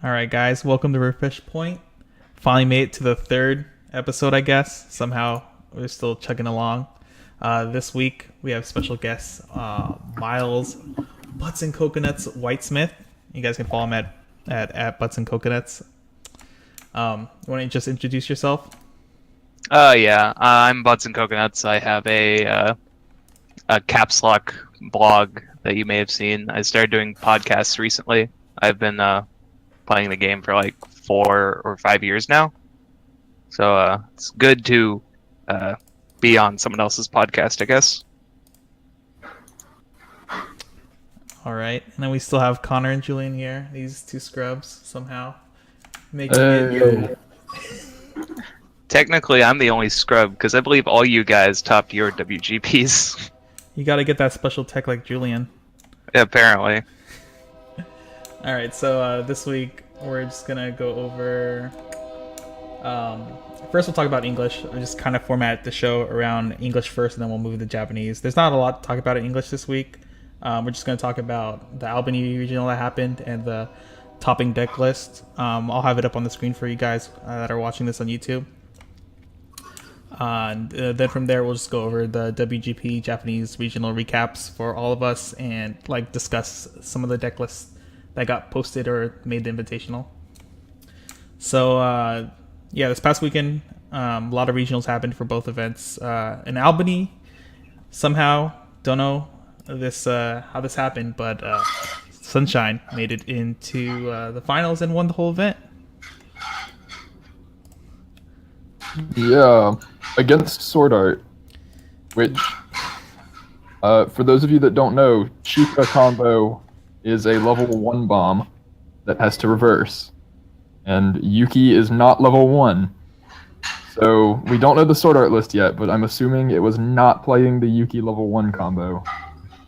All right, guys, welcome to Refresh Point. Finally made it to the third episode, I guess. Somehow we're still chugging along. This week we have special guests, Miles Butts and Coconuts Whitesmith. You guys can follow him at Butts and Coconuts. Want to just introduce yourself? I'm Butts and Coconuts. I have a caps lock blog that you may have seen. I started doing podcasts recently. I've been playing the game for like 4 or 5 years now. So it's good to be on someone else's podcast, I guess. All right. And then we still have Connor and Julian here. These two scrubs somehow making it. Technically, I'm the only scrub because I believe all you guys topped your WGPs. You got to get that special tech like Julian. Apparently. All right, so this week we're just gonna go over. First, we'll talk about English. We'll just kind of format the show around English first, and then we'll move to Japanese. There's not a lot to talk about in English this week. We're just gonna talk about the Albany regional that happened and the topping deck list. I'll have it up on the screen for you guys that are watching this on YouTube. And then from there, we'll just go over the WGP Japanese regional recaps for all of us and like discuss some of the deck lists that got posted or made the invitational. So this past weekend, a lot of regionals happened for both events. In Albany, somehow, don't know how this happened, but Sunshine made it into the finals and won the whole event. Yeah, against Sword Art, which, for those of you that don't know, Chica combo is a level 1 bomb that has to reverse. And Yuki is not level 1. So we don't know the Sword Art list yet, but I'm assuming it was not playing the Yuki level 1 combo.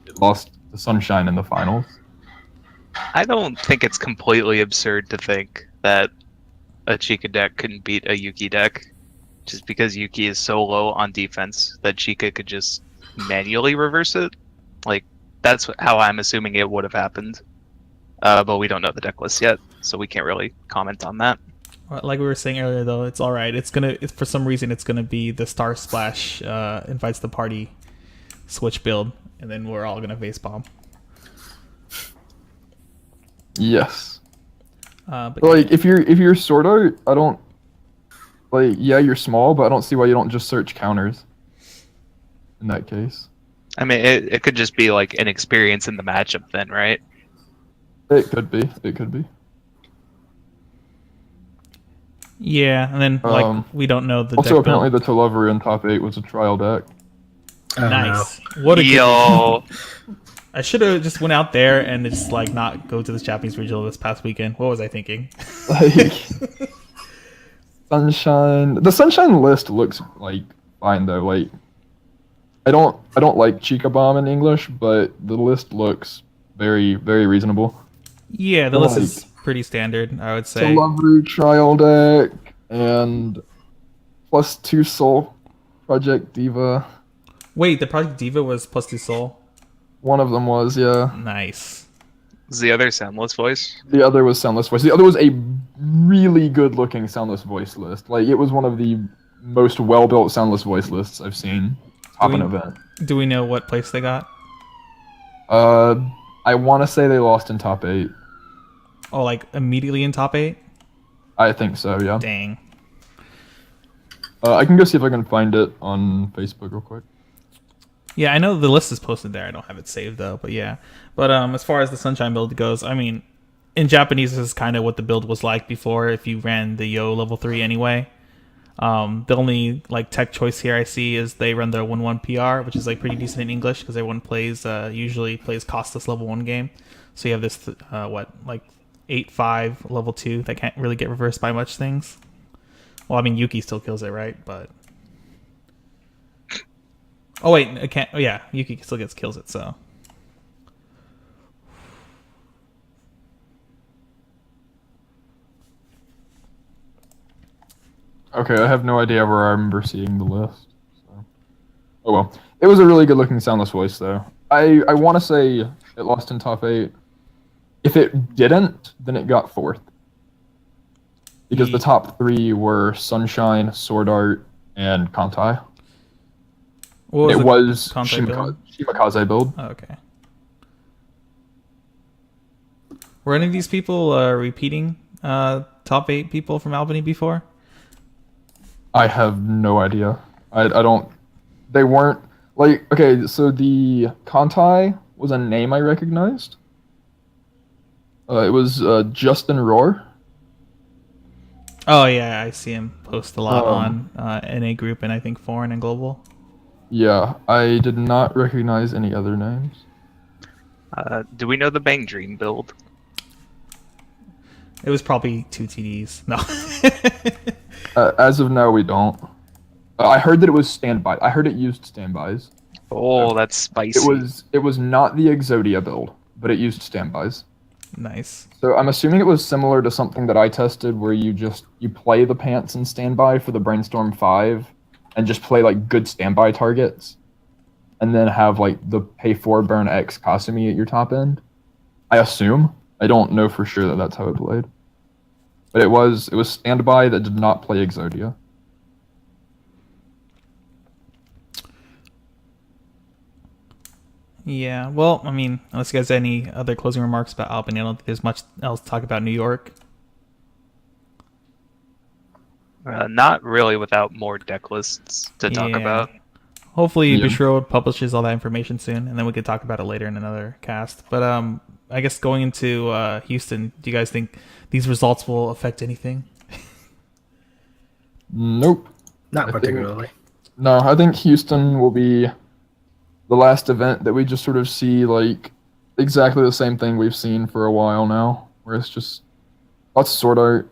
It lost to Sunshine in the finals. I don't think it's completely absurd to think that a Chica deck couldn't beat a Yuki deck just because Yuki is so low on defense that Chica could just manually reverse it. Like, that's how I'm assuming it would have happened. But we don't know the deck list yet, so we can't really comment on that. Like we were saying earlier, though, it's all right. For some reason, it's gonna be the Star Splash invites the party switch build, and then we're all gonna face bomb. Yes. But like if you're Sword Art, I don't you're small, but I don't see why you don't just search counters. In that case. I mean, it could just be like an experience in the matchup then, right? It could be. Yeah, and then we don't know the also deck apparently build. the Telever in top 8 was a trial deck. Nice. What a Yo. I should have just went out there and just like not go to this Japanese regional this past weekend. What was I thinking? Like Sunshine. The Sunshine list looks like fine though. Like I don't like Chica Bomb in English, but the list looks very, very reasonable. Yeah, the list is pretty standard, I would say. It's a Lover trial deck and +2 Soul Project Diva. Wait, the Project Diva was +2 Soul? One of them was, yeah. Nice. Is the other Soundless Voice? The other was Soundless Voice. The other was a really good-looking Soundless Voice list. Like, it was one of the most well-built Soundless Voice lists I've seen top an event. Do we know what place they got? I want to say they lost in top 8. Oh, like immediately in top 8? I think so, yeah. Dang. I can go see if I can find it on Facebook real quick. Yeah, I know the list is posted there. I don't have it saved though, but yeah. But as far as the Sunshine build goes, I mean, in Japanese, this is kind of what the build was like before if you ran the Yo level 3 anyway. The only like tech choice here I see is they run the 1-1 PR, which is like pretty decent in English because everyone usually plays costless level 1 game. So you have this 8-5 level 2 that can't really get reversed by much things. Well, I mean Yuki still kills it, right? But oh wait, it can't. Oh yeah, Yuki still kills it. So Okay, I have no idea where I remember seeing the list. So. Oh well. It was a really good looking Soundless Voice though. I want to say it lost in top 8. If it didn't, then it got 4th. because the top 3 were Sunshine, Sword Art, and Kantai. What It was Kantai build? Shimakaze build. Oh, okay. Were any of these people repeating top 8 people from Albany before? I have no idea. I don't. They weren't like okay. So the Kantai was a name I recognized. It was Justin Rohr. Oh yeah, I see him post a lot on NA Group and I think Foreign and Global. Yeah, I did not recognize any other names. Do we know the Bang Dream build? It was probably 2 TDs. No. As of now, we don't. I heard that it was standby. I heard it used standbys. Oh, that's spicy. It was not the Exodia build, but it used standbys. Nice. So I'm assuming it was similar to something that I tested, where you play the pants in standby for the Brainstorm 5, and just play like good standby targets, and then have like the pay 4 burn X Kasumi at your top end. I assume. I don't know for sure that that's how it played. But it was standby that did not play Exodia. Yeah, well, I mean, unless you guys have any other closing remarks about Albany, I don't think there's much else to talk about New York. Not really without more deck lists to talk about. Hopefully, Yeah. Bishro publishes all that information soon, and then we could talk about it later in another cast. But I guess going into Houston, do you guys think these results will affect anything? Nope. Not I think- particularly. No, I think Houston will be the last event that we just sort of see like exactly the same thing we've seen for a while now, where it's just lots of Sword Art,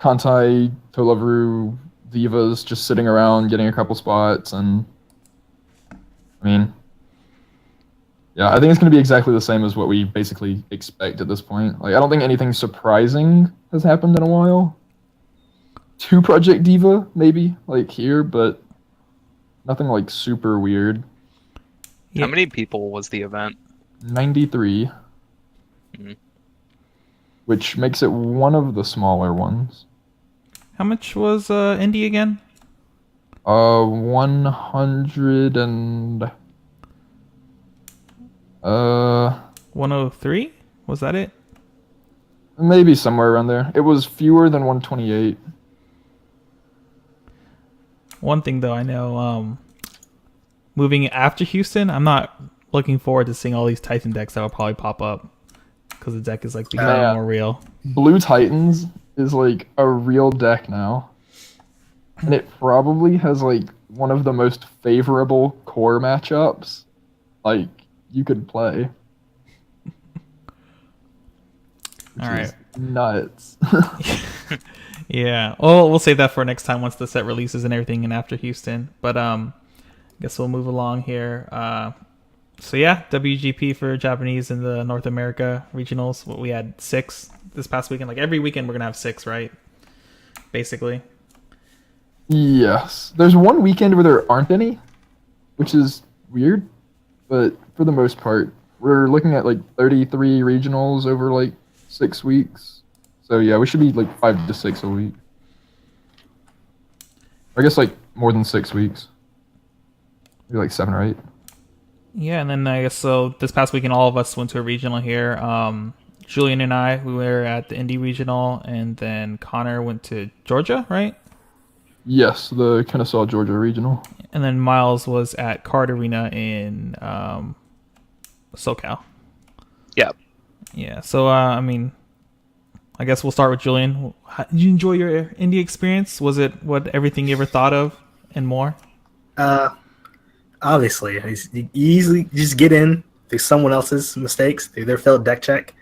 Kantai, Tolavru, Divas just sitting around getting a couple spots, and I mean, yeah, I think it's going to be exactly the same as what we basically expect at this point. Like, I don't think anything surprising has happened in a while. 2 Project Diva, maybe, like here, but nothing like super weird. Yeah. How many people was the event? 93, Mhm. which makes it one of the smaller ones. How much was Indy again? 100 and 103? Was that it? maybe somewhere around there. It was fewer than 128. One thing though, I know, moving after Houston, I'm not looking forward to seeing all these Titan decks that will probably pop up because the deck is like becoming Yeah. more real. Blue Titans is like a real deck now, and it probably has like one of the most favorable core matchups like you could play. Which All right. is nuts. Yeah. Well, we'll save that for next time once the set releases and everything and after Houston. But I guess we'll move along here. So yeah, WGP for Japanese in the North America regionals. We had 6 this past weekend. Like every weekend we're gonna have 6, right? Basically. Yes. There's one weekend where there aren't any, which is weird, but for the most part, we're looking at like 33 regionals over like 6 weeks. So yeah, we should be like 5 to 6 a week. I guess like more than 6 weeks. Maybe like 7 or 8. Yeah, and then I guess so this past weekend all of us went to a regional here. Julian and I, we were at the Indy regional, and then Connor went to Georgia, right? Yes, the Kennesaw, Georgia regional. And then Miles was at Card Arena in SoCal. Yeah. Yeah, so I mean, I guess we'll start with Julian. Did you enjoy your Indy experience? Was it what everything you ever thought of and more? Obviously, you easily just get in through someone else's mistakes, through their failed deck check,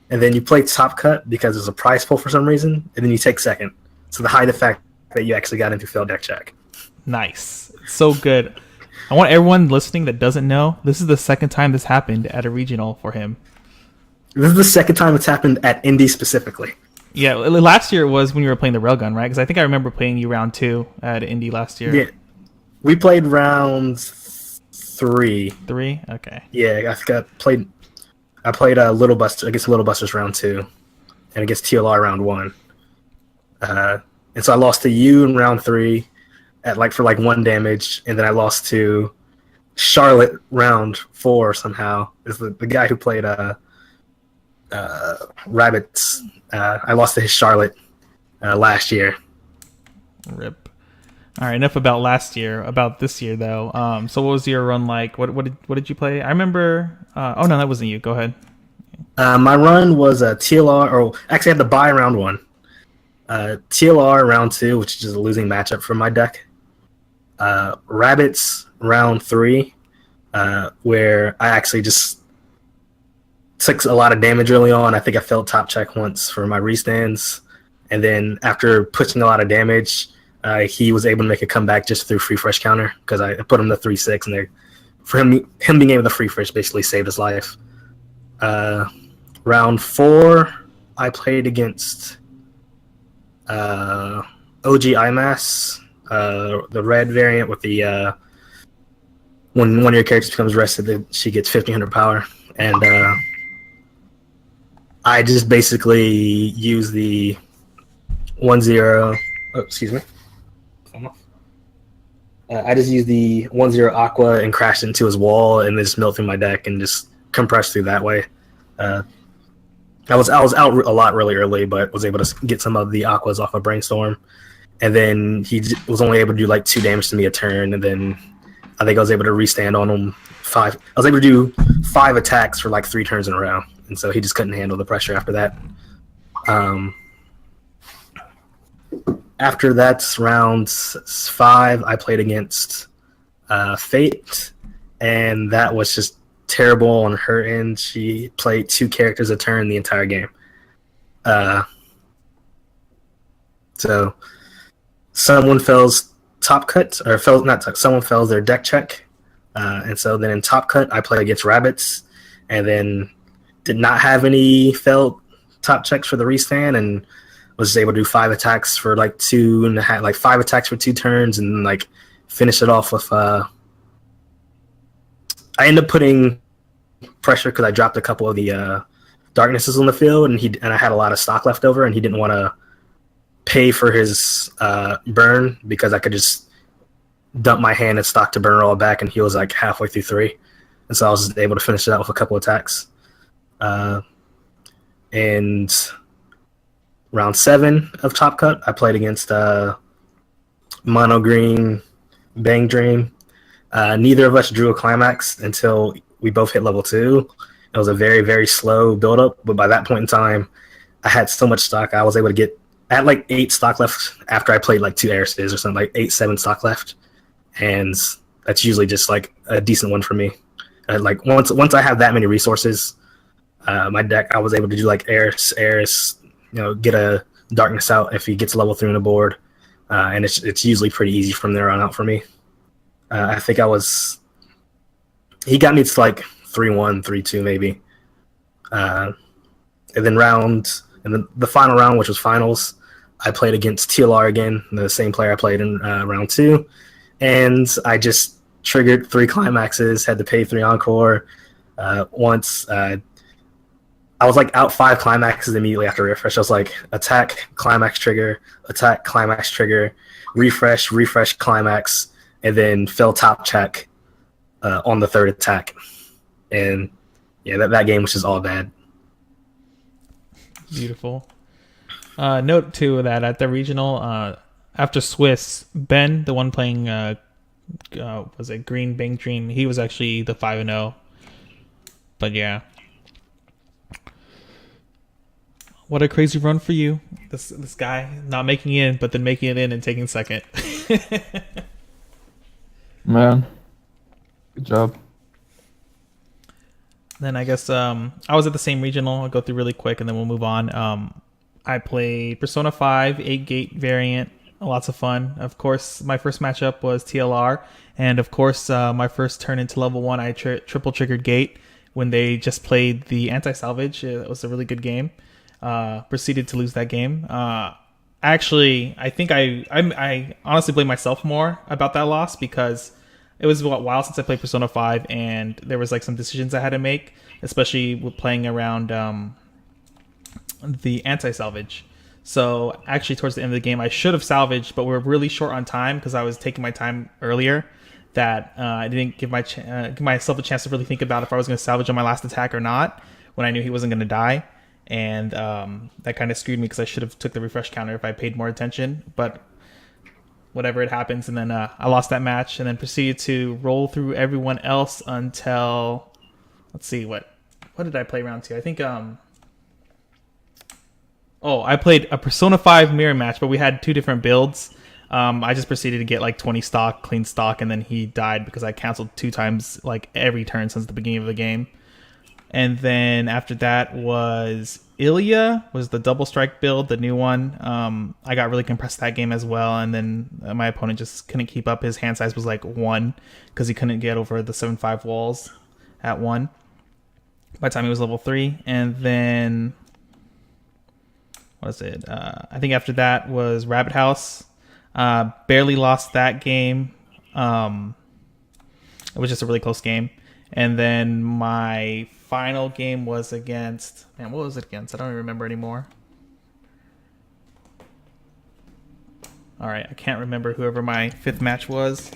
and then you play top cut because there's a prize pull for some reason, and then you take second. So to hide the fact that you actually got into failed deck check. Nice. So good. I want everyone listening that doesn't know, this is the second time this happened at a regional for him. This is the second time it's happened at Indy specifically. Yeah, last year it was when you were playing the railgun, right? Because I think I remember playing you round 2 at Indy last year. Yeah, we played round 3. 3? Okay. Yeah, I think I played Little Buster. I guess Little Buster's round 2. and against TLR round 1. And so I lost to you in round 3 for 1 damage, and then I lost to Charlotte round 4 somehow. Is the guy who played Rabbits. I lost to his Charlotte last year. Rip. All right, enough about last year. About this year, though. So what was your run like? What did you play? I remember. Oh no, that wasn't you. Go ahead. My run was a TLR, or actually I had to buy round 1. TLR round 2, which is a losing matchup for my deck. Rabbits round 3, where I actually just took a lot of damage early on. I think I failed top check once for my restands, and then after pushing a lot of damage, he was able to make a comeback just through free fresh counter because I put him to 3-6, and for him being able to free fresh basically saved his life. Round 4, I played against OG IMAS, the red variant with the when one of your characters becomes rested, she gets 1500 power, and I just basically use the 1-0. Oh, excuse me. I just used the 1-0 Aqua and crashed into his wall and then just milled through my deck and just compressed through that way. I was out a lot really early, but was able to get some of the Aquas off of Brainstorm. And then he was only able to do 2 damage to me a turn, and then I think I was able to restand on him 5. I was able to do 5 attacks for 3 turns in a row, and so he just couldn't handle the pressure after that. After that's round 5, I played against Fate, and that was just terrible on her end. She played 2 characters a turn the entire game. So someone fails top cut, or someone fails their deck check. And so then in top cut, I played against Rabbits, and then did not have any failed top checks for the restand, and was just able to do 5 attacks for 2.5, 5 attacks for 2 turns, and finish it off with. I ended up putting pressure because I dropped a couple of the darknesses on the field, and I had a lot of stock left over, and he didn't want to pay for his burn because I could just dump my hand and stock to burn it all back, and he was halfway through 3, and so I was just able to finish it out with a couple attacks. And round 7 of Top Cut, I played against Mono Green Bang Dream. Neither of us drew a climax until we both hit level 2. It was a very, very slow build-up, but by that point in time, I had so much stock, I was able to get... I had 8 stock left after I played 2 Airstays or something, 8-7 stock left. And that's usually just a decent one for me. Once I have that many resources, my deck, I was able to do Eris, get a darkness out if he gets level 3 on the board. And it's usually pretty easy from there on out for me. I think he got me to 3-1, 3-2 maybe. And then the final round, which was finals, I played against TLR again, the same player I played in round 2. And I just triggered 3 climaxes, had to pay 3 encore. Once I was out 5 climaxes immediately after refresh. I was attack, climax trigger, refresh, climax, and then fell top check on the 3rd attack. And yeah, that game was just all bad. Beautiful. Note too that at the regional, after Swiss, Ben, the one playing was it Green Bang Dream, he was actually the 5-0. But yeah. What a crazy run for you. This guy not making it in, but then making it in and taking second. Man. Good job. Then I guess I was at the same regional. I'll go through really quick and then we'll move on. I played Persona 5, 8-gate variant. Lots of fun. Of course, my first matchup was TLR. And of course, my first turn into level 1, I triple triggered gate when they just played the anti-salvage. It was a really good game. Proceeded to lose that game. Actually, I think I honestly blame myself more about that loss because it was a while since I played Persona 5 and there was some decisions I had to make, especially with playing around the anti-salvage. So actually, towards the end of the game, I should have salvaged, but we're really short on time because I was taking my time earlier. That I didn't give myself a chance to really think about if I was going to salvage on my last attack or not when I knew he wasn't going to die, and that kind of screwed me because I should have took the refresh counter if I paid more attention. But whatever, it happens. And then I lost that match, and then proceeded to roll through everyone else until, let's see, what did I play round 2? I think I played a Persona 5 mirror match, but we had 2 different builds. I just proceeded to get like 20 stock, clean stock, and then he died because I canceled 2 times like every turn since the beginning of the game. And then after that was Ilya, was the double strike build, the new one. I got really compressed that game as well, and then my opponent just couldn't keep up. His hand size was like 1 because he couldn't get over the 7/5 walls at 1 by the time he was level 3. And then what was it? I think after that was Rabbit House. Barely lost that game. It was just a really close game. And then my final game was against... Man, what was it against? I don't even remember anymore. Alright, I can't remember whoever my 5th match was.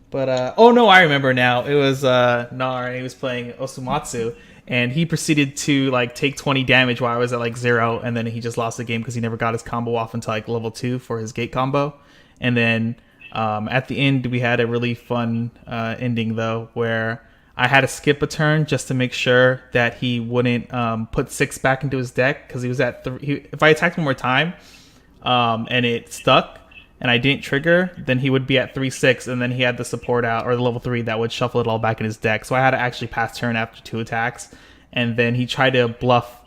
But, oh no, I remember now. It was Nar, and he was playing Osumatsu. And he proceeded to like take 20 damage while I was at like 0, and then he just lost the game because he never got his combo off until like level 2 for his gate combo. And then at the end, we had a really fun ending though, where I had to skip a turn just to make sure that he wouldn't put 6 back into his deck because he was at 3. If I attacked one more time and it stuck and I didn't trigger, then he would be at 3/6, and then he had the support out, or the level 3 that would shuffle it all back in his deck. So I had to actually pass turn after 2 attacks, and then he tried to bluff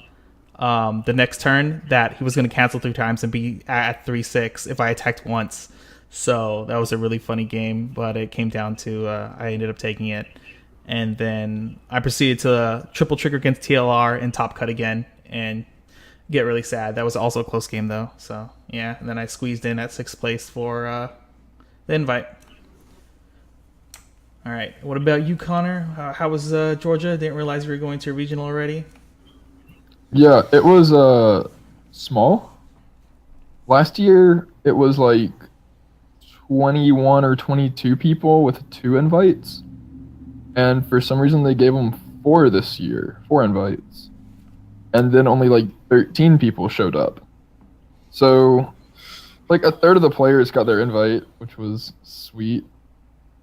the next turn that he was going to cancel 3 times and be at 3/6 if I attacked once. So that was a really funny game, but it came down to I ended up taking it, and then I proceeded to triple trigger against TLR and top cut again and get really sad. That was also a close game though. So yeah, and then I squeezed in at 6th place for the invite. All right, what about you, Connor? How was Georgia? Didn't realize we were going to a regional already. Yeah, it was small. Last year it was like 21 or 22 people with 2 invites, and for some reason they gave them 4 this year, 4 invites, and then only like 13 people showed up. So like a third of the players got their invite, which was sweet.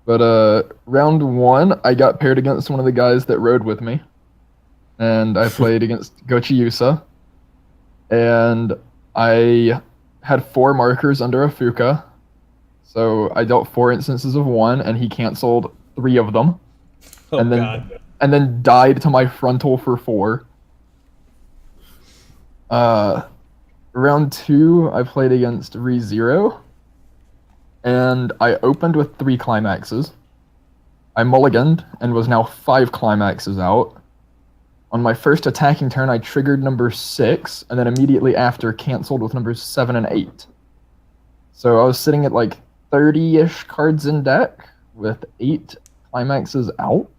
But round 1 I got paired against one of the guys that rode with me, and I played against Gochi Yusa, and I had 4 markers under a Fuka. So I dealt 4 instances of 1, and he canceled 3 of them. Oh, and then God. And then died to my frontal for 4. Round 2, I played against ReZero, and I opened with 3 climaxes. I mulliganed and was now 5 climaxes out. On my first attacking turn, I triggered number 6, and then immediately after canceled with numbers 7 and 8. So I was sitting at like 30-ish cards in deck with 8 climaxes out,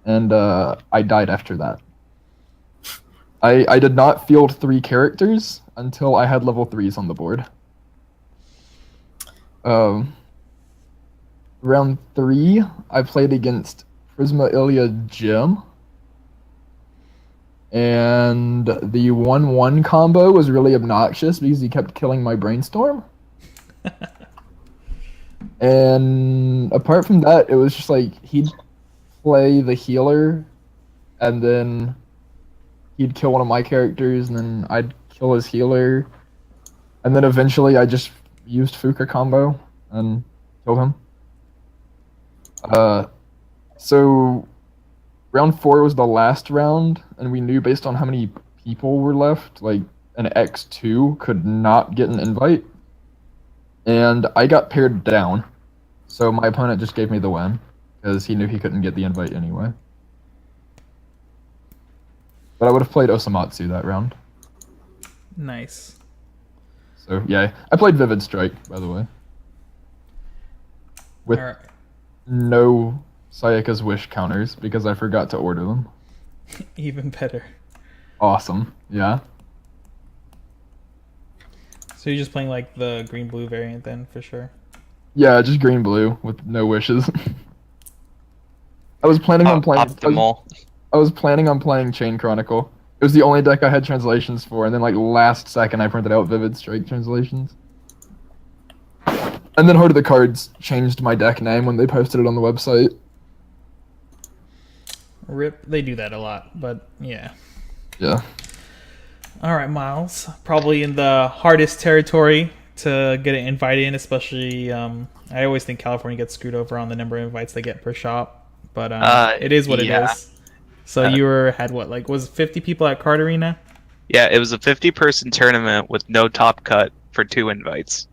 and I died after that. I did not field 3 characters until I had level 3s on the board. Round 3, I played against Prisma Ilya Jim, and the 1-1 combo was really obnoxious because he kept killing my Brainstorm. And apart from that, it was just like he'd play the healer, and then he'd kill one of my characters, and then I'd kill his healer, and then eventually I just used Fuka combo and killed him. So round 4 was the last round, and we knew based on how many people were left, like an X2 could not get an invite. And I got paired down, so my opponent just gave me the win, because he knew he couldn't get the invite anyway. But I would have played Osamatsu that round. Nice. So yeah, I played Vivid Strike, by the way. With Alright. no Sayaka's Wish counters, because I forgot to order them. Even better. Awesome, yeah. So you're just playing like the green blue variant then for sure. Yeah, just green blue with no wishes. I was planning on playing. Optimal. I was planning on playing Chain Chronicle. It was the only deck I had translations for, and then like last second I printed out Vivid Strike translations. And then Heart of the Cards changed my deck name when they posted it on the website. Rip, they do that a lot, but yeah. Yeah. All right, Miles. Probably in the hardest territory to get an invite in, especially. I always think California gets screwed over on the number of invites they get per shop, but it is what it is. So you had what, like, was 50 people at Card Arena? Yeah, it was a 50-person tournament with no top cut for 2 invites.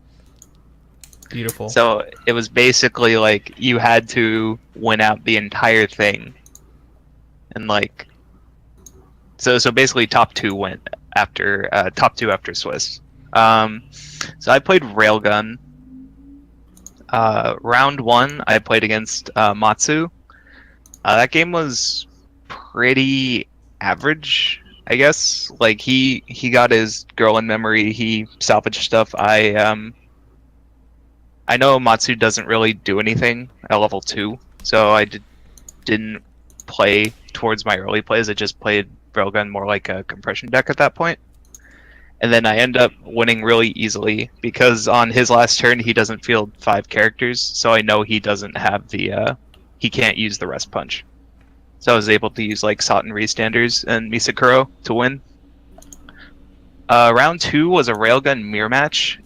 Beautiful. So it was basically like you had to win out the entire thing, and like, so basically top 2 went after after Swiss. So I played Railgun. Round 1, I played against Matsu. That game was pretty average, I guess. Like he got his girl in memory. He salvaged stuff. I know Matsu doesn't really do anything at level 2, so I didn't play towards my early plays. I just played Railgun more like a compression deck at that point. And then I end up winning really easily because on his last turn he doesn't field 5 characters, so I know he doesn't have the he can't use the rest punch. So I was able to use like Sotten Restanders and Misakuro to win. Round 2 was a Railgun mirror match.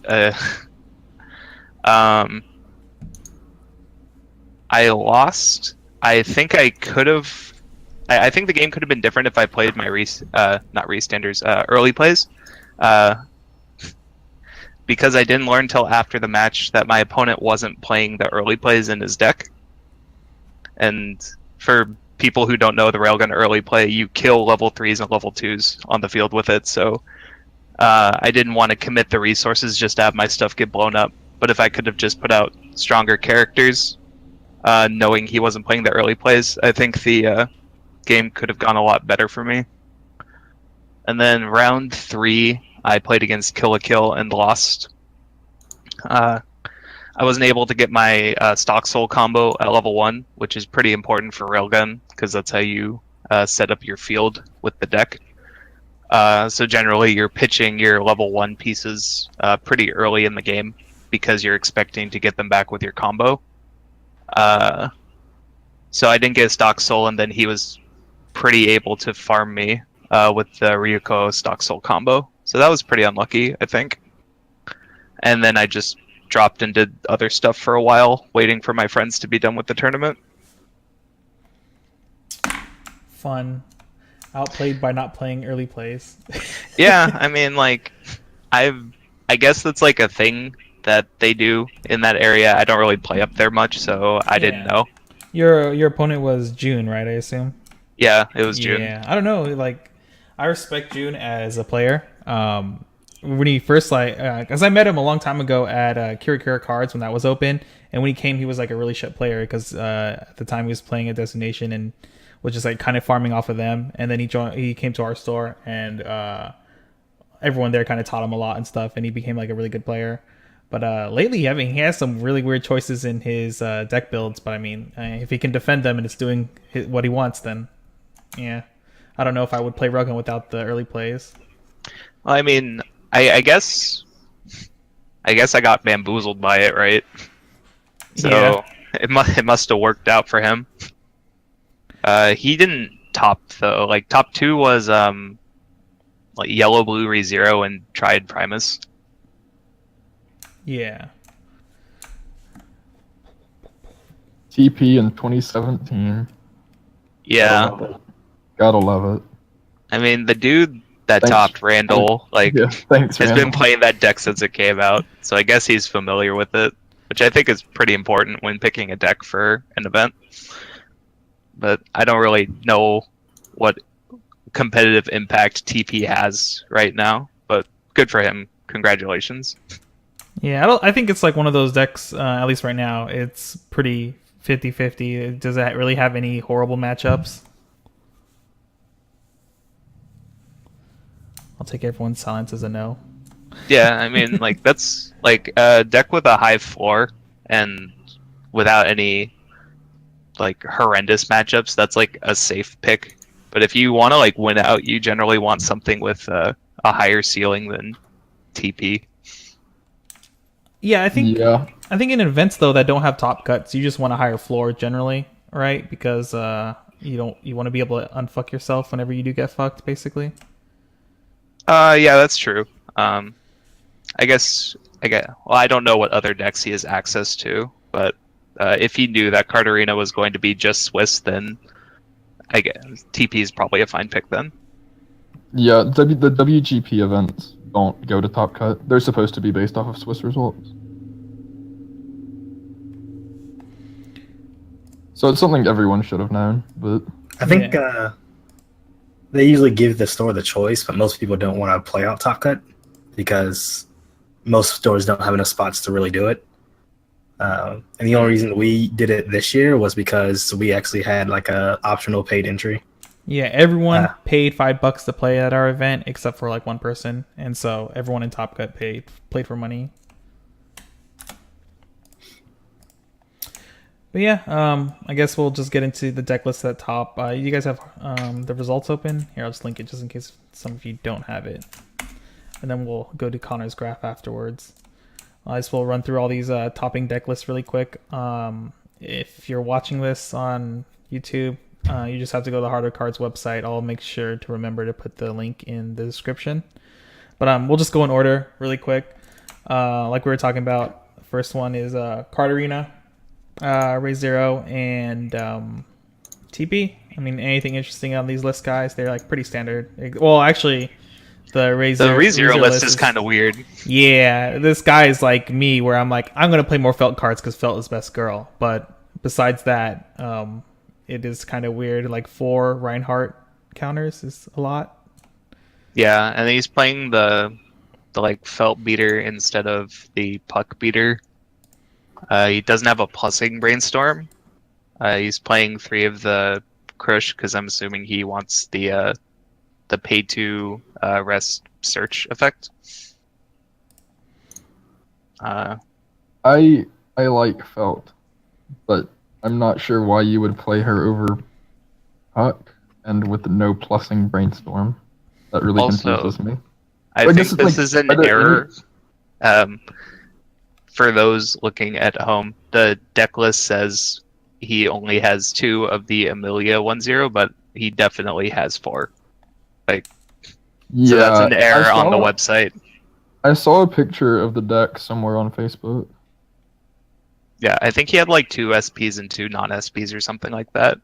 I lost. I think I could have. I think the game could have been different if I played my not Restanders, early plays. Because I didn't learn until after the match that my opponent wasn't playing the early plays in his deck. And for people who don't know the Railgun early play, you kill level 3s and level 2s on the field with it. So I didn't want to commit the resources just to have my stuff get blown up. But if I could have just put out stronger characters, knowing he wasn't playing the early plays, I think the game could have gone a lot better for me. And then round 3, I played against Kill a Kill and lost. I wasn't able to get my Stock Soul combo at level 1, which is pretty important for Railgun, because that's how you set up your field with the deck. So generally, you're pitching your level 1 pieces pretty early in the game, because you're expecting to get them back with your combo. So I didn't get a Stock Soul, and then he was pretty able to farm me with the Ryuko Stock Soul combo. So that was pretty unlucky, I think. And then I just dropped and did other stuff for a while, waiting for my friends to be done with the tournament. Fun. Outplayed by not playing early plays. Yeah, I mean, like, I guess that's like a thing that they do in that area. I don't really play up there much, so I didn't know. Your opponent was June, right? I assume. Yeah, it was June. Yeah, I don't know. Like, I respect June as a player. When he first because I met him a long time ago at Kira Cards when that was open, and when he came, he was like a really shit player because at the time he was playing at Destination and was just like kind of farming off of them. And then he came to our store, and everyone there kind of taught him a lot and stuff, and he became like a really good player. But lately, he has some really weird choices in his deck builds. But I mean, if he can defend them and it's doing what he wants, then yeah, I don't know if I would play Rogan without the early plays. Well, I mean, I guess I got bamboozled by it, right? So Yeah. it must have worked out for him. He didn't top though. Like top 2 was like Yellow Blue ReZero and Triad Primus. Yeah. TP in 2017. Yeah, Gotta love it. I mean the dude that Thanks. topped Randall Yeah, thanks, has Randall. been playing that deck since it came out, so I guess he's familiar with it, which I think is pretty important when picking a deck for an event. But I don't really know what competitive impact TP has right now, but good for him. Congratulations. Yeah, I think it's like one of those decks, at least right now, it's pretty 50-50. Does it really have any horrible matchups? I'll take everyone's silence as a no. Yeah, I mean, like that's like a deck with a high floor and without any like horrendous matchups. That's like a safe pick. But if you want to like win out, you generally want something with a higher ceiling than TP. Yeah, I think Yeah. in events though that don't have top cuts, you just want a higher floor generally, right? Because you want to be able to unfuck yourself whenever you do get fucked, basically. Yeah, that's true. Well, I don't know what other decks he has access to, but if he knew that Carterina was going to be just Swiss, then I guess TP is probably a fine pick then. Yeah, the WGP events don't go to top cut. They're supposed to be based off of Swiss results. So it's something everyone should have known, but I think they usually give the store the choice, but most people don't want to play out top cut because most stores don't have enough spots to really do it. And the only reason we did it this year was because we actually had like a optional paid entry. Yeah, everyone paid $5 to play at our event except for like one person, and so everyone in Top Cut played for money. But yeah, I guess we'll just get into the deck list at the top. You guys have the results open? Here, I'll just link it just in case some of you don't have it. And then we'll go to Connor's graph afterwards. I just will run through all these topping deck lists really quick. If you're watching this on YouTube, you just have to go to the Harder Cards website. I'll make sure to remember to put the link in the description. But we'll just go in order really quick. Like we were talking about, the first one is Carterina, Ray Zero, and TP. I mean, anything interesting on these lists, guys? They're like pretty standard. Well, actually, the Ray Zero list is kind of weird. Yeah, this guy is like me, where I'm like, I'm gonna play more Felt cards because Felt is best girl. But besides that, it is kind of weird. Like 4 Reinhardt counters is a lot. Yeah, and he's playing the like Felt beater instead of the puck beater. He doesn't have a plussing brainstorm. He's playing 3 of the Crush because I'm assuming he wants the pay to rest search effect. I like Felt, but I'm not sure why you would play her over Puck and with no plussing brainstorm. That really confuses me. I think this is an error. For those looking at home, the deck list says he only has 2 of the Amelia 1-0, but he definitely has 4. Like, yeah, so that's an error on the website. I saw a picture of the deck somewhere on Facebook. Yeah, I think he had like 2 SPs and 2 non-SPs or something like that.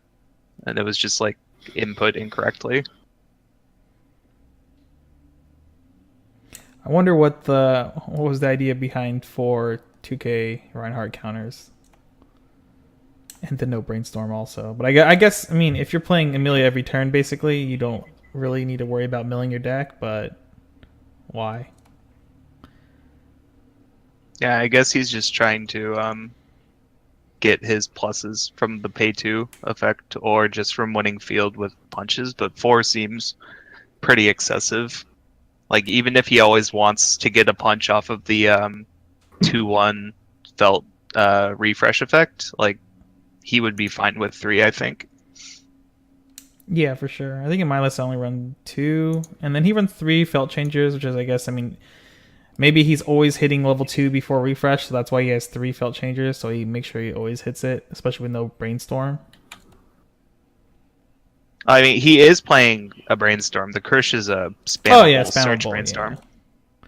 And it was just like input incorrectly. I wonder what was the idea behind 4 2K Reinhardt counters. And the no brainstorm also. But I guess, I mean, if you're playing Amelia every turn, basically, you don't really need to worry about milling your deck, but why? Yeah, I guess he's just trying to get his pluses from the pay to effect or just from winning field with punches, but 4 seems pretty excessive. Like, even if he always wants to get a punch off of the 2-1 Felt refresh effect, like, he would be fine with 3, I think. Yeah, for sure. I think in my list I only run 2, and then he runs 3 Felt changes, which is, I guess, I mean, maybe he's always hitting level 2 before refresh, so that's why he has 3 Felt changes, so he makes sure he always hits it, especially with no brainstorm. I mean, he is playing a brainstorm. The Crush is a spammable search brainstorm. Yeah.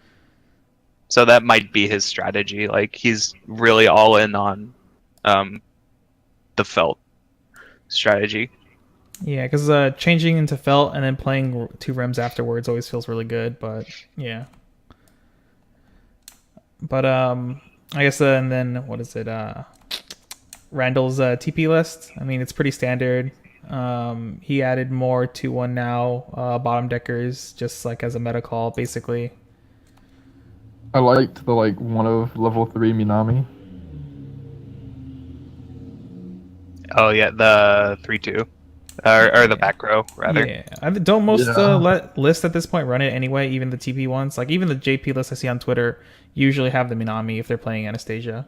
So that might be his strategy. Like, he's really all in on the Felt strategy. Yeah, because changing into Felt and then playing 2 Rems afterwards always feels really good, but yeah. But I guess and then what is it? Randall's TP list. I mean, it's pretty standard. He added more 2-1 now bottom deckers just like as a meta call, basically. I liked the one of level 3 Minami. Oh yeah, the 3-2. or the back row rather. Yeah, don't most Yeah. lists at this point run it anyway? Even the TP ones, like even the JP lists I see on Twitter, usually have the Minami if they're playing Anastasia.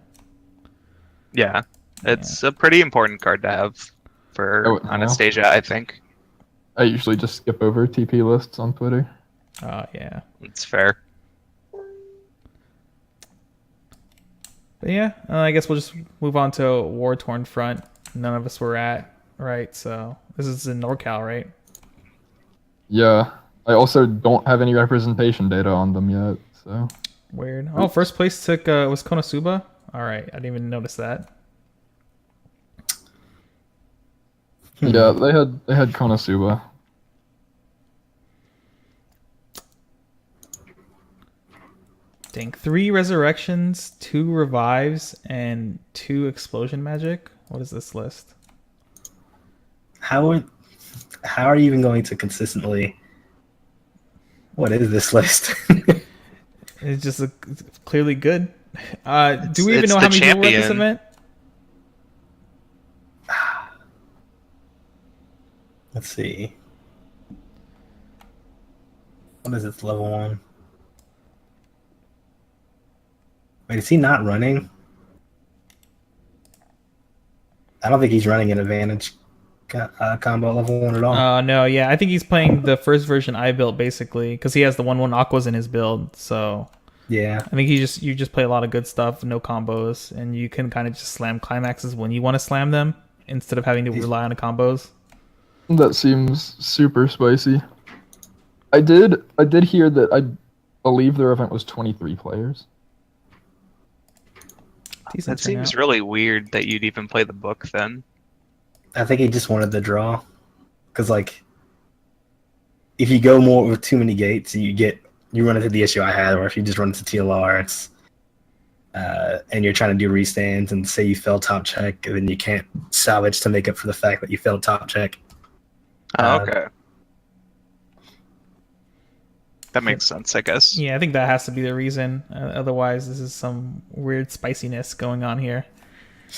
Yeah, it's a pretty important card to have for Oh, no. Anastasia, I think. I usually just skip over TP lists on Twitter. Oh yeah, It's fair. but yeah, I guess we'll just move on to War Torn Front. None of us were at, right? So this is in NorCal, right? Yeah. I also don't have any representation data on them yet, so. Weird. Oh, first place took was Konosuba. All right, I didn't even notice that. Yeah, they had Konosuba. Dang, 3 resurrections, 2 revives, and 2 explosion magic. What is this list? How are you even going to consistently? What is this list? It's just it's clearly good. Do we even It's know the how many people were at this champion. event? Let's see. What is this level 1? Wait, is he not running? I don't think he's running an advantage combo level 1 at all. No, yeah, I think he's playing the first version I built basically because he has the 1/1 aquas in his build. So Yeah. I think you just play a lot of good stuff, no combos, and you can kind of just slam climaxes when you want to slam them instead of having to rely on the combos. That seems super spicy. I did hear that I believe their event was 23 players. Decent That seems turnout. really weird that you'd even play the book then. I think he just wanted the draw. Because, like, if you go more with too many gates, you run into the issue I had, or if you just run into TLR, it's and you're trying to do restands and say you failed top check, and then you can't salvage to make up for the fact that you failed top check. Oh, okay. That makes sense, I guess. Yeah, I think that has to be the reason. Otherwise, this is some weird spiciness going on here.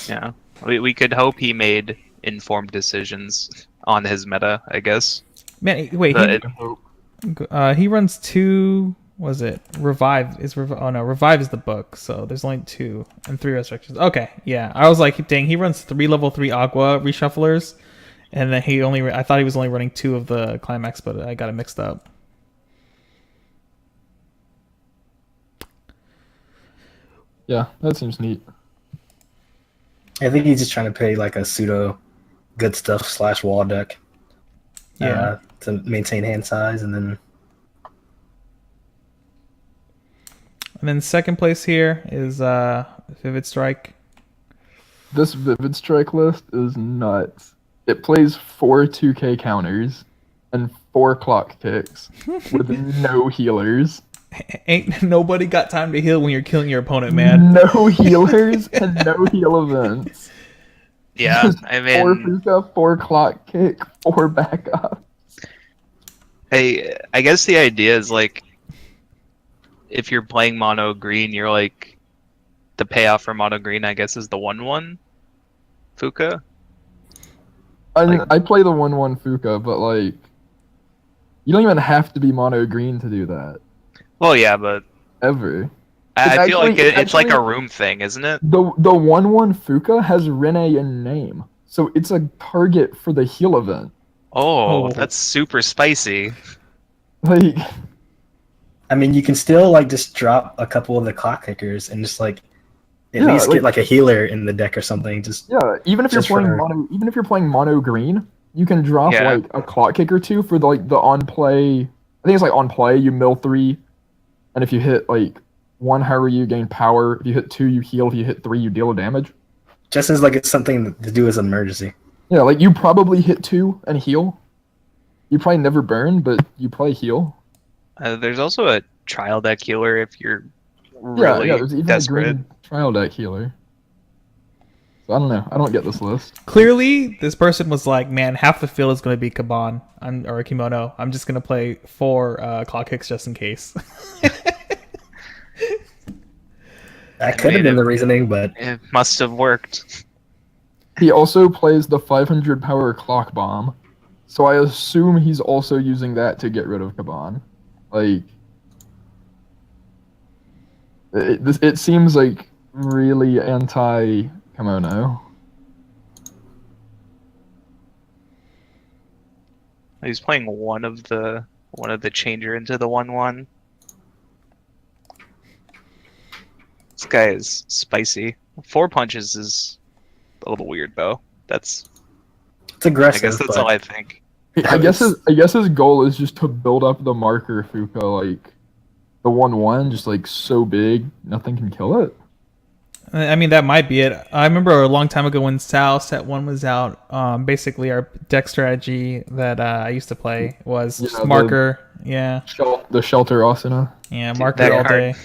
Yeah. We could hope he made informed decisions on his meta, I guess. Man, wait, But he runs 2. Was it revive? Oh no, revive is the book. So there's only 2 and 3 resurrections. Okay, yeah. I was like, dang, he runs 3 level 3 aqua reshufflers, and then I thought he was only running 2 of the climax, but I got it mixed up. Yeah, that seems neat. I think he's just trying to play like a pseudo good stuff / wall deck. Yeah. To maintain hand size, and then second place here is Vivid Strike. This Vivid Strike list is nuts. It plays 4 2K counters and 4 clock kicks with no healers. Ain't nobody got time to heal when you're killing your opponent, man. No healers and no heal events. yeah, Just I 4 mean, Fuka, 4 clock kick, 4 backup. I guess the idea is like, if you're playing mono green, you're like, the payoff for mono green, I guess, is the 1/1 Fuka. I play the 1/1 Fuka, but like, you don't even have to be mono green to do that. Well, yeah, but Ever. I feel like actually- it's like a actually- room thing, isn't it? The 1/1 Fuka has Rene in name, so it's a target for the heal event. Oh, Oh. that's super spicy. Like, I mean, you can still like just drop a couple of the clock kickers and just like at Yeah, least like- get like a healer in the deck or something. Just yeah, even if Just you're for- playing mono green, you can drop Yeah. like a clock kick or 2 for the on play. I think it's like on play you mill 3, and if you hit like 1 Haru you gain power. If you hit 2 you heal. If you hit 3 you deal damage. just as like it's something to do as an emergency. Yeah, like you probably hit 2 and heal. You probably never burn, but you probably heal. There's also a trial deck healer if you're really yeah, there's even desperate. a green trial deck healer. So I don't know. I don't get this list. Clearly, this person was like, man, half the field is going to be Kaban or a Kimono. I'm just going to play 4 clock kicks just in case. That could have been the reasoning, but It must have worked. He also plays the 500 power clock bomb, So I assume he's also using that to get rid of Kaban. Like, it seems like really anti-kimono. He's playing one of the changer into the 1/1. This guy is spicy. 4 punches is a little weird though. It's aggressive. I guess that's all I think. I guess his goal is just to build up the marker Fuka, like the 1/1, just like so big nothing can kill it. I mean, that might be it. I remember a long time ago when Sao Set 1 was out, basically our deck strategy that I used to play was just marker. The shelter asana. Yeah, marker all day.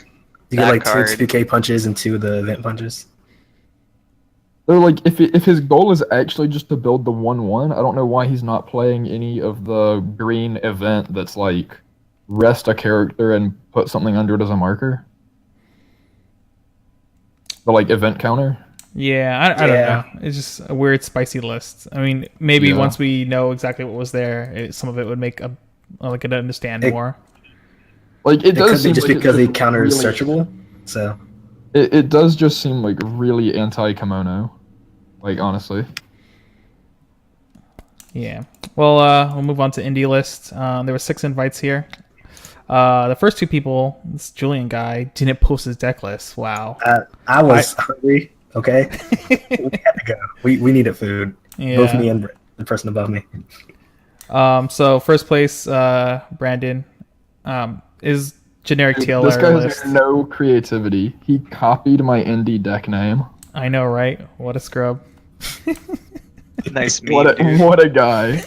You get like 2K punches and 2 of the event punches. So like if his goal is actually just to build the 1/1, I don't know why he's not playing any of the green event that's like rest a character and put something under it as a marker. The like event counter. Yeah, I don't know. It's just a weird spicy list. I mean, maybe once we know exactly what was there, some of it would make I could understand more. Like it does seem just like because the counter is searchable. So it does just seem like really anti-kimono. Like honestly. Yeah. Well, we'll move on to indie list. There were 6 invites here. The first 2 people, this Julian guy, didn't post his deck list. Wow. I was hungry. Okay, we had to go. We needed food. Yeah. Both me and the person above me. So first place, Brandon, is generic TLR This guy list. has no creativity. He copied my indie deck name. I know, right? What a scrub. Nice meme, what a guy.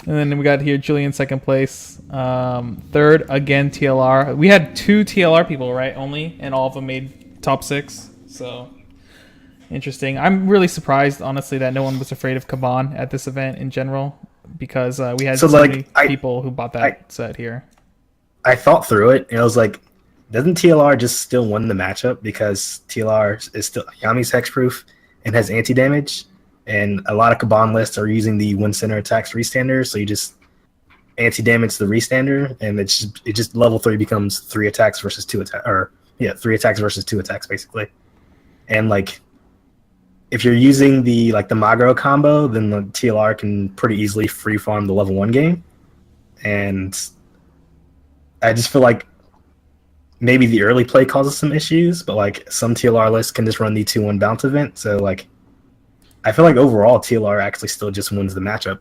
And then we got here Julian second place. Third, again, TLR. We had 2 TLR people, right? Only, and all of them made top 6. So interesting. I'm really surprised, honestly, that no one was afraid of Kaban at this event in general, because we had so many people who bought that set here. I thought through it, and I was like, doesn't TLR just still win the matchup because TLR is still Yami's hexproof and has anti-damage? And a lot of Kaban lists are using the one center attacks restander, so you just anti-damage the restander, and it just level 3 becomes 3 attacks versus 2 attacks, 3 attacks versus 2 attacks basically. And like, if you're using the Magro combo, then the TLR can pretty easily free farm the level 1 game. And I just feel like maybe the early play causes some issues, but like some TLR lists can just run the 2/1 bounce event, so like I feel like overall TLR actually still just wins the matchup.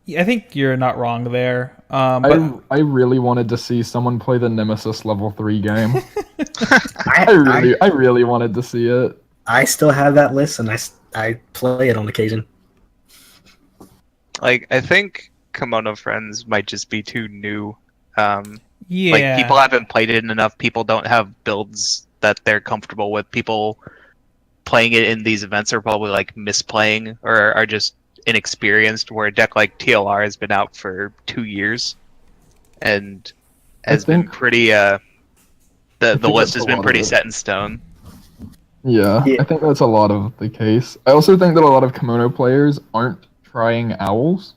Yeah, I think you're not wrong there. But I really wanted to see someone play the Nemesis level 3 game. I really wanted to see it. I still have that list, and I play it on occasion. Like, I think Kimono Friends might just be too new. Yeah. Like, people haven't played it enough. People don't have builds that they're comfortable with. People playing it in these events are probably like misplaying or are just inexperienced, where a deck like TLR has been out for 2 years and has been pretty the list has been pretty set in stone. Yeah, I think that's a lot of the case. I also think that a lot of Kimono players aren't trying owls.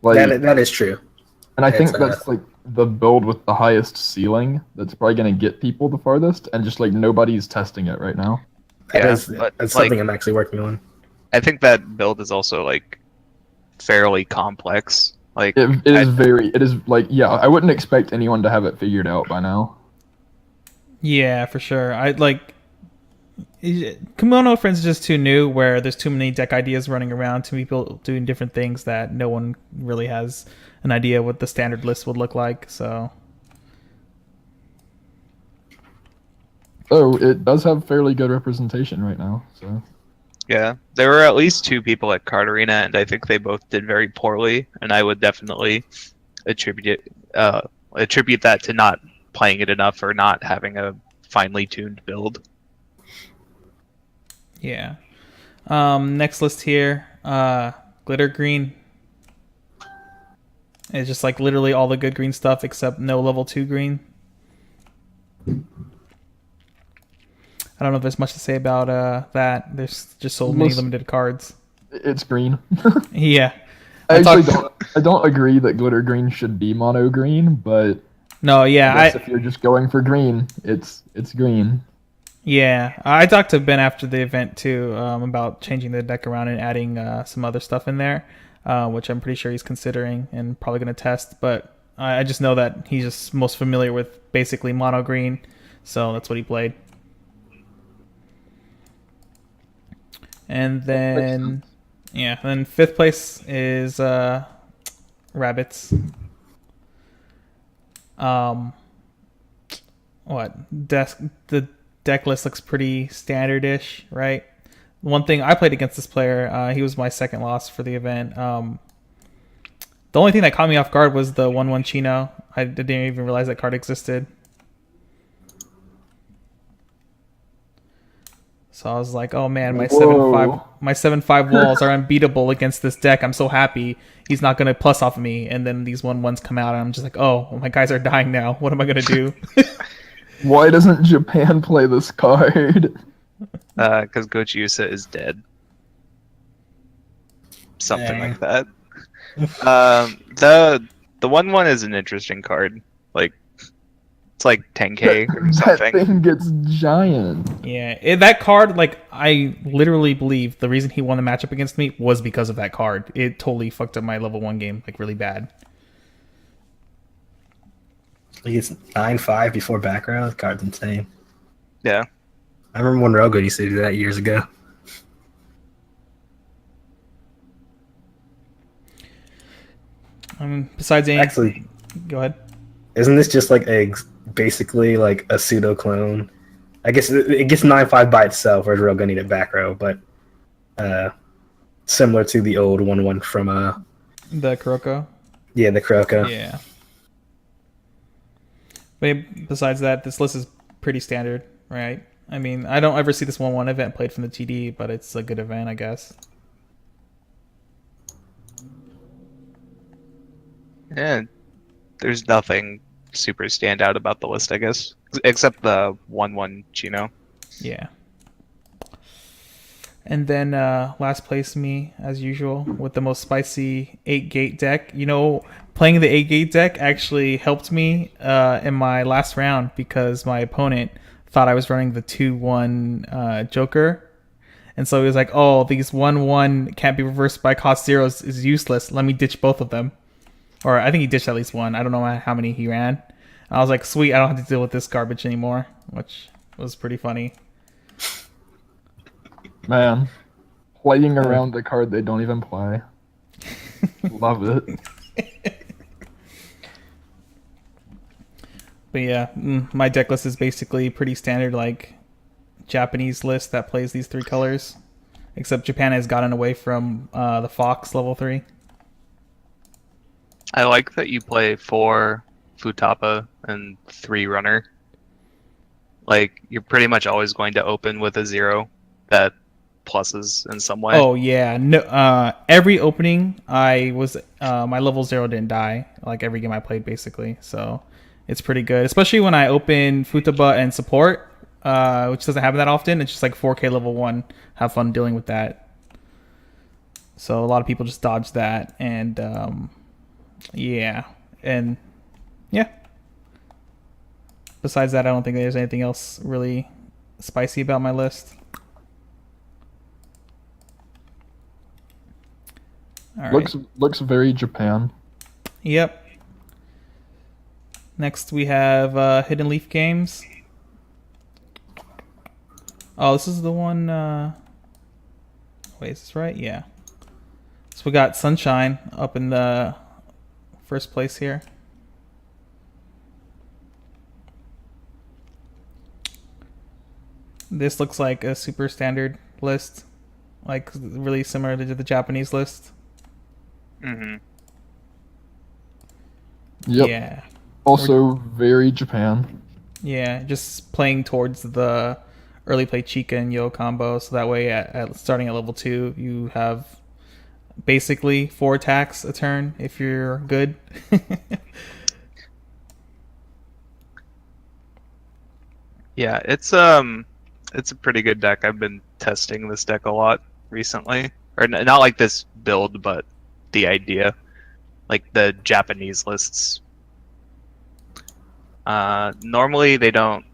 Like that is true. And I think that's like the build with the highest ceiling that's probably going to get people the farthest, and just like nobody's testing it right now. That's something I'm actually working on. I think that build is also like fairly complex. Like it is like, yeah, I wouldn't expect anyone to have it figured out by now. Yeah, for sure. Kimono Friends is just too new, where there's too many deck ideas running around, too many people doing different things that no one really has an idea what the standard list would look like. So it does have fairly good representation right now. So yeah, there were at least 2 people at Card Arena, and I think they both did very poorly. And I would definitely attribute that to not playing it enough or not having a finely tuned build. Yeah. Next list here, Glitter Green. It's just like literally all the good green stuff except no level 2 green. I don't know if there's much to say about that. There's just so many limited cards. It's green. Yeah. I don't agree that glitter green should be mono green, but No, yeah, I guess if you're just going for green, it's green. Yeah, I talked to Ben after the event too about changing the deck around and adding some other stuff in there, which I'm pretty sure he's considering and probably going to test. But I just know that he's just most familiar with basically mono green, so that's what he played. And then, yeah, then fifth place is Rabbits. The deck list looks pretty standard-ish, right? One thing, I played against this player. He was my second loss for the event. The only thing that caught me off guard was the 1/1 Chino. I didn't even realize that card existed. So I was like, oh man, my 7/5 walls are unbeatable against this deck. I'm so happy he's not gonna plus off of me. And then these 1/1s come out, and I'm just like, oh, my guys are dying now. What am I gonna do? Why doesn't Japan play this card? Because Gochiusa is dead. Something like that. The 1/1 is an interesting card. Like, it's like 10k or something. That thing gets giant. Yeah, that card, like, I literally believe the reason he won the matchup against me was because of that card. It totally fucked up my level 1 game, like, really bad. He gets 9/5 before back row. The card's insane. Yeah. I remember when Rogo used to do that years ago. Besides any... Actually, Go ahead. isn't this just like basically like a pseudo clone? I guess it gets 9/5 by itself, whereas Rogo needed back row, but similar to the old 1/1 from The Kuroko? yeah, the Kuroko. Yeah. But besides that, this list is pretty standard, right? I mean, I don't ever see this 1/1 event played from the TD, but it's a good event, I guess. Yeah. There's nothing super standout about the list, I guess. Except the 1/1 Chino. Yeah. And then last place me, as usual, with the most spicy 8-gate deck. You know, playing the 8-gate deck actually helped me in my last round because my opponent thought I was running the 2/1 Joker. And so he was like, oh, these 1/1 can't be reversed by cost 0 is useless. Let me ditch both of them. Or I think he ditched at least one. I don't know how many he ran. And I was like, sweet, I don't have to deal with this garbage anymore, which was pretty funny. Man, playing around the card they don't even play. Love it. But yeah, my deck list is basically pretty standard, like Japanese list that plays these 3 colors. Except Japan has gotten away from the Fox level 3. I like that you play 4 Futapa and 3 Runner. Like, you're pretty much always going to open with a 0 that pluses in some way. Oh yeah, no. Every opening, I was my level 0 didn't die. Like every game I played, basically. So it's pretty good, especially when I open Futaba and support, which doesn't happen that often. It's just like 4K level 1. Have fun dealing with that. So a lot of people just dodge that, and yeah. Besides that, I don't think there's anything else really spicy about my list. All right. Looks very Japan. Yep. Next we have Hidden Leaf Games. Oh, this is the one... Wait, is this right? Yeah. So we got Sunshine up in the first place here. This looks like a super standard list. Like, really similar to the Japanese list. Mm-hmm. Yep. Yeah. Also very Japan. Yeah, just playing towards the early play Chica and Yo combo, so that way at starting at level 2 you have basically 4 attacks a turn if you're good. Yeah, it's a pretty good deck. I've been testing this deck a lot recently, or not like this build, but the idea, like the Japanese lists. Normally they don't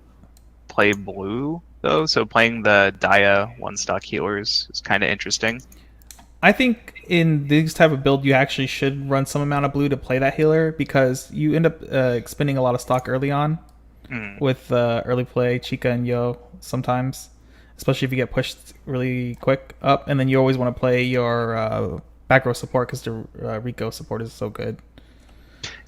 play blue though, so playing the Dia one stock healers is kind of interesting. I think in this type of build, you actually should run some amount of blue to play that healer because you end up expending a lot of stock early on with early play Chica and Yo sometimes, especially if you get pushed really quick up, and then you always want to play your back row support because the Rico support is so good.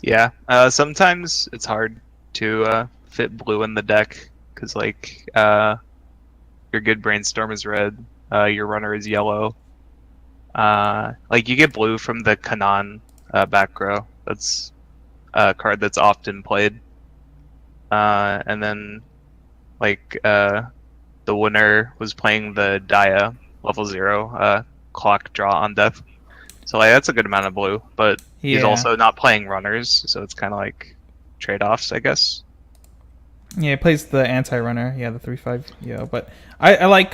Yeah, sometimes it's hard to fit blue in the deck because like your good brainstorm is red, your runner is yellow. Like you get blue from the Kanan back row. That's a card that's often played. And then like the winner was playing the Dia level 0 clock draw on death. So like that's a good amount of blue, but he's also not playing runners, so it's kind of like trade-offs, I guess. Yeah, he plays the anti-runner. Yeah, the 3/5. Yeah, but I like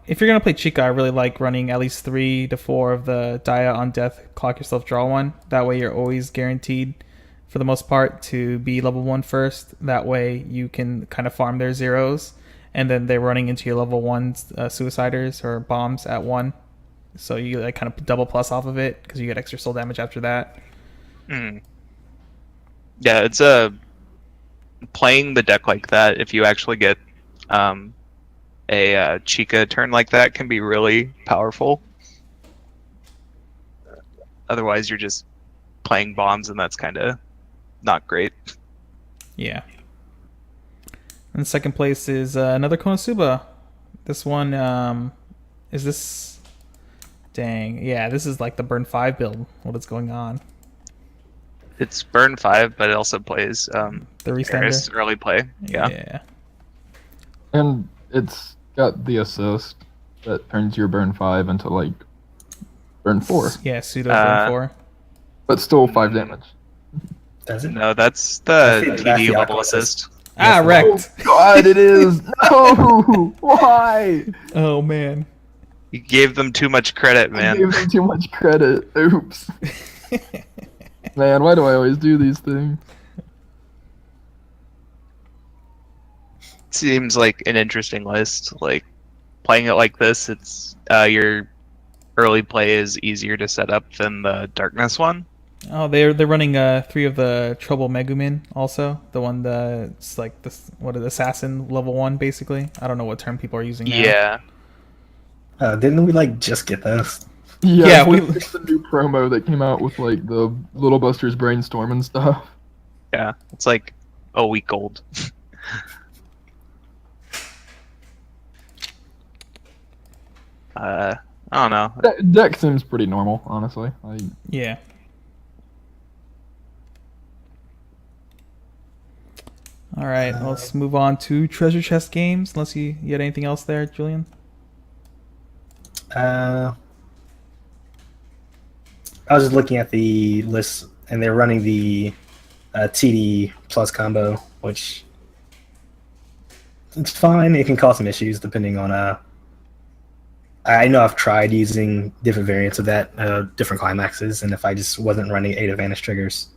if you're gonna play Chica, I really like running at least 3 to 4 of the Dia on death. Clock yourself, draw one. That way, you're always guaranteed, for the most part, to be level 1 first. That way, you can kind of farm their zeros, and then they're running into your level 1 suiciders or bombs at 1. So you like kind of double plus off of it because you get extra soul damage after that. Yeah, it's playing the deck like that, if you actually get a Chica turn like that, can be really powerful. Otherwise, you're just playing bombs, and that's kind of not great. Yeah. And second place is another Konosuba. This one is this. Dang, yeah, this is like the burn 5 build. What is going on? It's burn 5, but it also plays The restander early play. Yeah. And it's got the assist that turns your burn 5 into like burn 4. Yeah, pseudo burn 4. But still 5 damage. Does it? No, that's the TD level assist. Wrecked. Oh God, it is. No, why? Oh man. You gave them too much credit, I man. gave them too much credit. Oops. Man, why do I always do these things? Seems like an interesting list. Like playing it like this, it's your early play is easier to set up than the darkness one. Oh, they're running 3 of the Trouble Megumin also. The one that's like this, what is assassin level 1 basically. I don't know what term people are using now. Yeah. Didn't we like just get those? Yeah, it's the new promo that came out with like the Little Busters brainstorm and stuff. Yeah, it's like a week old. I don't know. Deck seems pretty normal, honestly. Yeah. All right, let's move on to treasure chest games. Unless you had anything else there, Julian. I was just looking at the list, and they're running the TD plus combo, which it's fine. It can cause some issues depending on. I know I've tried using different variants of that, different climaxes, and if I just wasn't running 8 advantage triggers,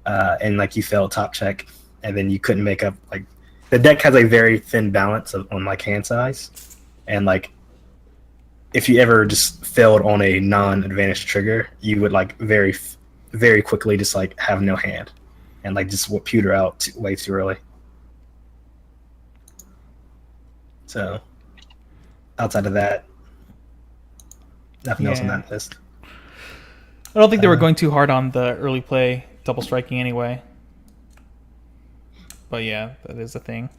and like you failed top check, and then you couldn't make up, like the deck has a very thin balance on like hand size, and like if you ever just failed on a non-advantage trigger, you would like very, very quickly just like have no hand, and like just pewter out way too early. So, outside of that, nothing else on that list. I don't think they were going too hard on the early play double striking anyway. But yeah, that is a thing.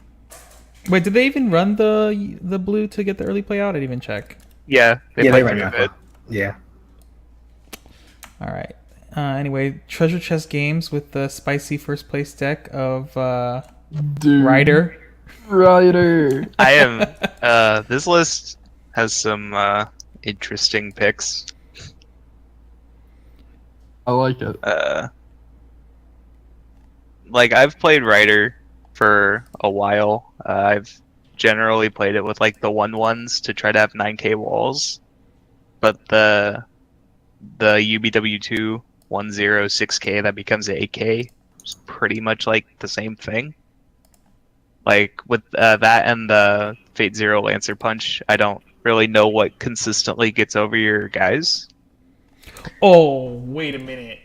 Wait, did they even run the blue to get the early play out? I didn't even check. Yeah, they ran it. Yeah. All right. Anyway, treasure chest games with the spicy first place deck of Ryder. Ryder. I am. This list has some interesting picks. I like it. Like I've played Ryder for a while. I've generally played it with like the 1/1s to try to have 9k walls. but the UBW2 106K that becomes an 8K is pretty much like the same thing. Like with that and the Fate Zero Lancer Punch, I don't really know what consistently gets over your guys. Oh, wait a minute.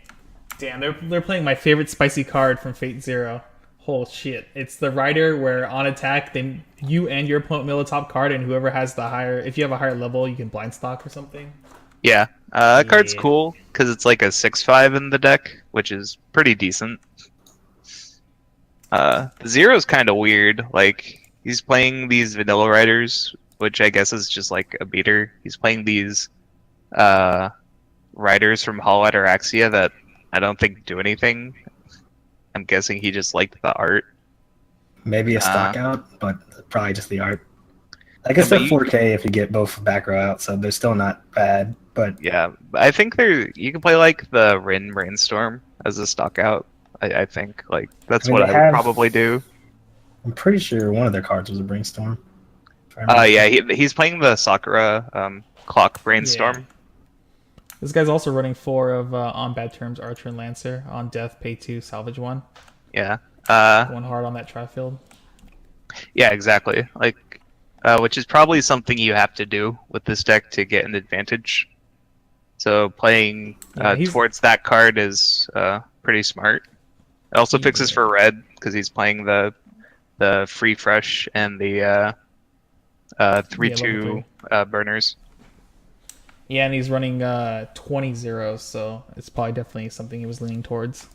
Damn, they're playing my favorite spicy card from Fate Zero. Oh shit! It's the Rider where on attack, then you and your opponent mill a top card, and whoever has the higher, if you have a higher level, you can blind stock or something. Yeah, that card's Yeah. cool because it's like a 6/5 in the deck, which is pretty decent. The Zero's kind of weird. Like he's playing these vanilla riders, which I guess is just like a beater. He's playing these riders from Hollowed Araxia that I don't think do anything. I'm guessing he just liked the art. Maybe a stock out, but probably just the art. I Yeah, guess but they're 4K if you get both back row out, so they're still not bad. But Yeah, I think you can play like the Rin Brainstorm as a stock out. I think like that's I mean, what they I would have- probably do. I'm pretty sure one of their cards was a brainstorm. if I remember. Yeah, he's playing the Sakura Clock Brainstorm. This guy's also running 4 of on bad terms Archer and Lancer. On death, pay 2, salvage 1. Yeah. Going hard on that tri-field. Yeah, exactly. Like, which is probably something you have to do with this deck to get an advantage. So playing Yeah, he's- towards that card is pretty smart. It also fixes Yeah. for red because he's playing the free fresh and the 3/2 burners. Yeah, and he's running 20 zeros, so it's probably definitely something he was leaning towards.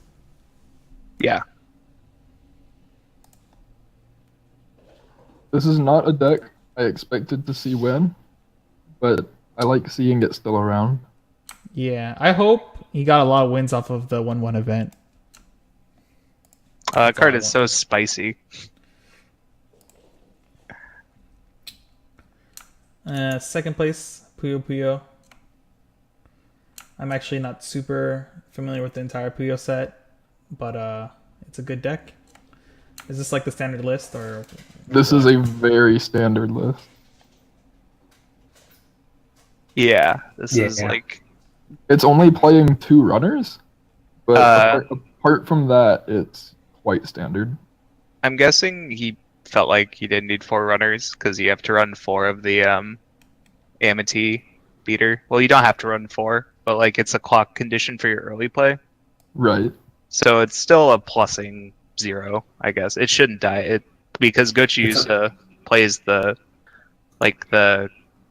Yeah. This is not a deck I expected to see win, but I like seeing it still around. Yeah, I hope he got a lot of wins off of the 1-1 event. Card I is so spicy. Second place, Puyo Puyo. I'm actually not super familiar with the entire Puyo set, but it's a good deck. Is this like the standard list, or This is a very standard list. Yeah, this is Yeah. like It's only playing 2 runners, but Uh, apart from that, it's quite standard. I'm guessing he felt like he didn't need 4 runners because you have to run 4 of the Amity beater. Well, you don't have to run 4, but like it's a clock condition for your early play, Right. so it's still a plussing 0. I guess it shouldn't die. Because Gochi's plays the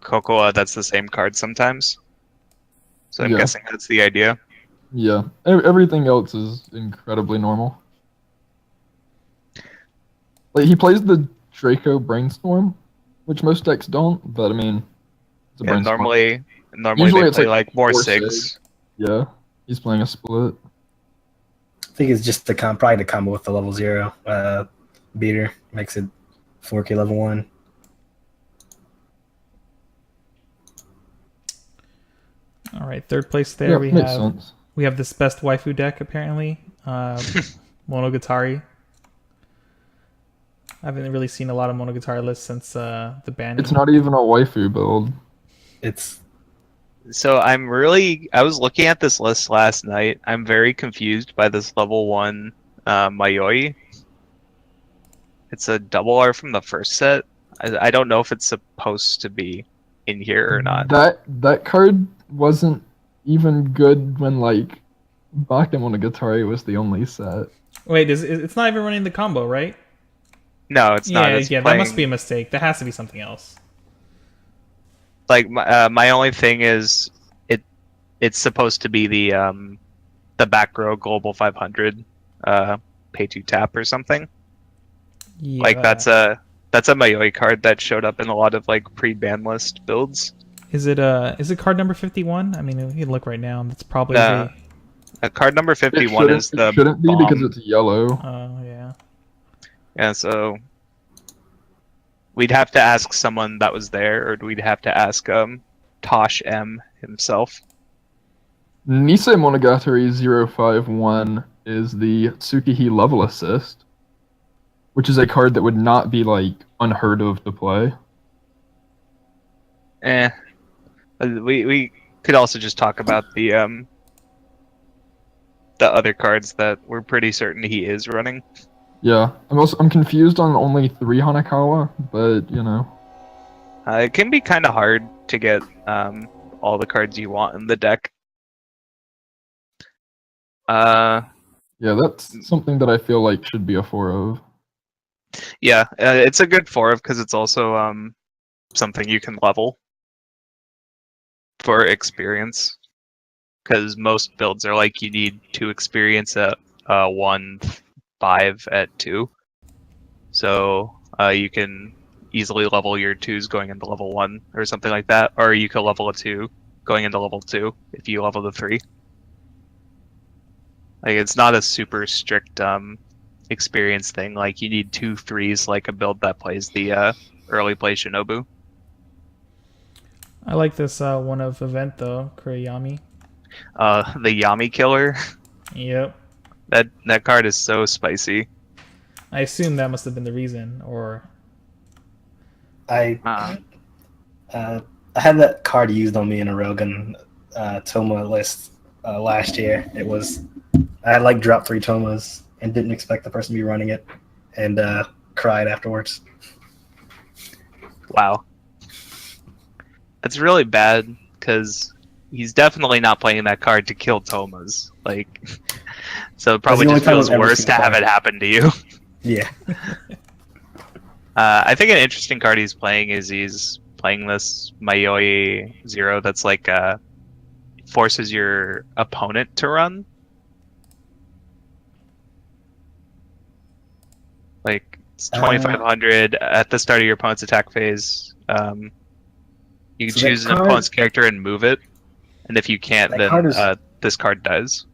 Kokoa. That's the same card sometimes. So I'm Yeah. guessing that's the idea. Yeah. Everything else is incredibly normal. Like, he plays the Draco Brainstorm, which most decks don't, but I mean, it's a Yeah, brainstorm. normally Usually they it's play like like more 4 SIGs. Yeah. He's playing a split. I think it's just probably the combo with the level 0 beater makes it 4K level 1. all right, third place there Yeah, we makes have sense. we have this best waifu deck apparently, Monogatari. I haven't really seen a lot of Monogatari lists since the ban. It's not even a waifu build. It's So I was looking at this list last night. I'm very confused by this level 1 Mayoi. It's a double R from the first set. I don't know if it's supposed to be in here or not. That card wasn't even good when like Bakemonogatari was the only set. Wait, it's not even running the combo, right? No, it's not. Yeah, It's that playing- must be a mistake. That has to be something else. Like my only thing is it's supposed to be the back row global 500 pay 2 tap or something. Yeah, Like that's a Mayoi card that showed up in a lot of like pre-ban list builds. Is it card number 51? I mean, you can look right now. That's probably No. Card number It 51 is the shouldn't be because bomb. it's yellow. Oh yeah. Yeah, so we'd have to ask someone that was there, or we'd have to ask Tosh M himself. Nisei Monogatari 051 is the Tsukihi level assist, which is a card that would not be like unheard of to play. We could also just talk about the other cards that we're pretty certain he is running. Yeah, I'm confused on only 3 Hanakawa, but you know. It can be kind of hard to get all the cards you want in the deck. Yeah, that's something that I feel like should be a 4 of. Yeah, it's a good 4 of because it's also something you can level for experience. Because most builds are like you need 2 experience at 1, 5 at 2. So you can easily level your 2s going into level 1 or something like that. Or you could level a 2 going into level 2 if you level the 3. Like it's not a super strict experience thing. Like you need 2 3s like a build that plays the early play Shinobu. I like this one of event though, Kuriyami. The Yami Killer. Yep. That card is so spicy. I assume that must have been the reason, or I had that card used on me in a Rogan Toma list last year. I had like dropped 3 Tomas and didn't expect the person to be running it, and cried afterwards. Wow. That's really bad because he's definitely not playing that card to kill Tomas. Like, so it probably just feels worse to have it happen to you. Yeah. I think an interesting card he's playing is he's playing this Mayoi Zero that's like forces your opponent to run. Like it's 2,500 at the start of your opponent's attack phase. You can choose an opponent's character and move it, and if you can't, then this card dies.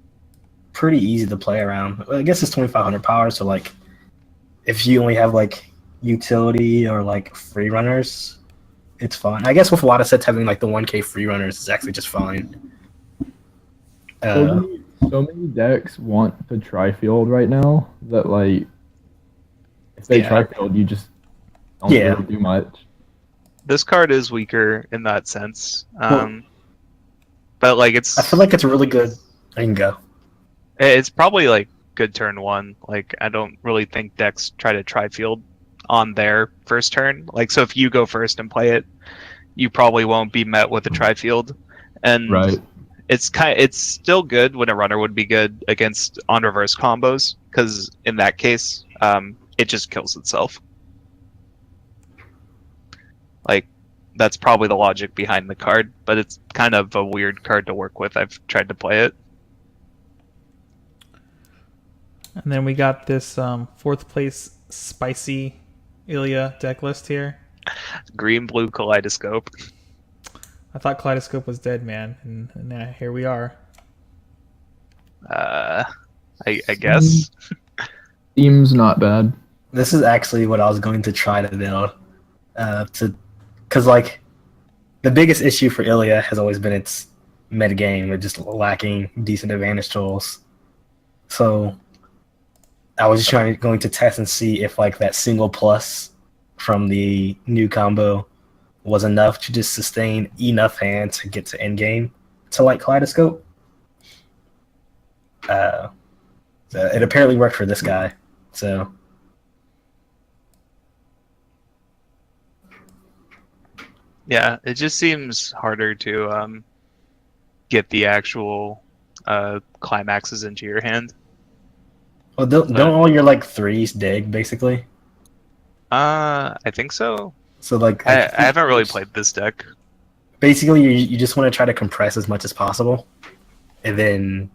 Pretty easy to play around. I guess it's 2,500 power, so like, if you only have like utility or like free runners, it's fine. I guess with a lot of sets having like the 1k free runners is actually just fine. So many decks want the Tri-Field right now that like, if they Tri-Field, you just don't really do much. This card is weaker in that sense, but like it's. I feel like it's really good. I can go. It's probably like good turn 1. Like I don't really think decks try to Tri-Field on their first turn. Like so, if you go first and play it, you probably won't be met with a Tri-Field, and it's still good when a runner would be good against on reverse combos because in that case, it just kills itself. Like, that's probably the logic behind the card, but it's kind of a weird card to work with. I've tried to play it. And then we got this 4th place spicy Ilya deck list here. Green-blue Kaleidoscope. I thought Kaleidoscope was dead, man, and here we are. I guess. Seems not bad. This is actually what I was going to try to build. Because like the biggest issue for Ilya has always been its metagame. They're just lacking decent advantage tools. So I was just going to test and see if like that single plus from the new combo was enough to just sustain enough hand to get to endgame to like Kaleidoscope. It apparently worked for this guy. So yeah, it just seems harder to get the actual climaxes into your hand. Well, don't all your like 3s dig basically? I think so. So like I haven't really played this deck. Basically, you just want to try to compress as much as possible, and then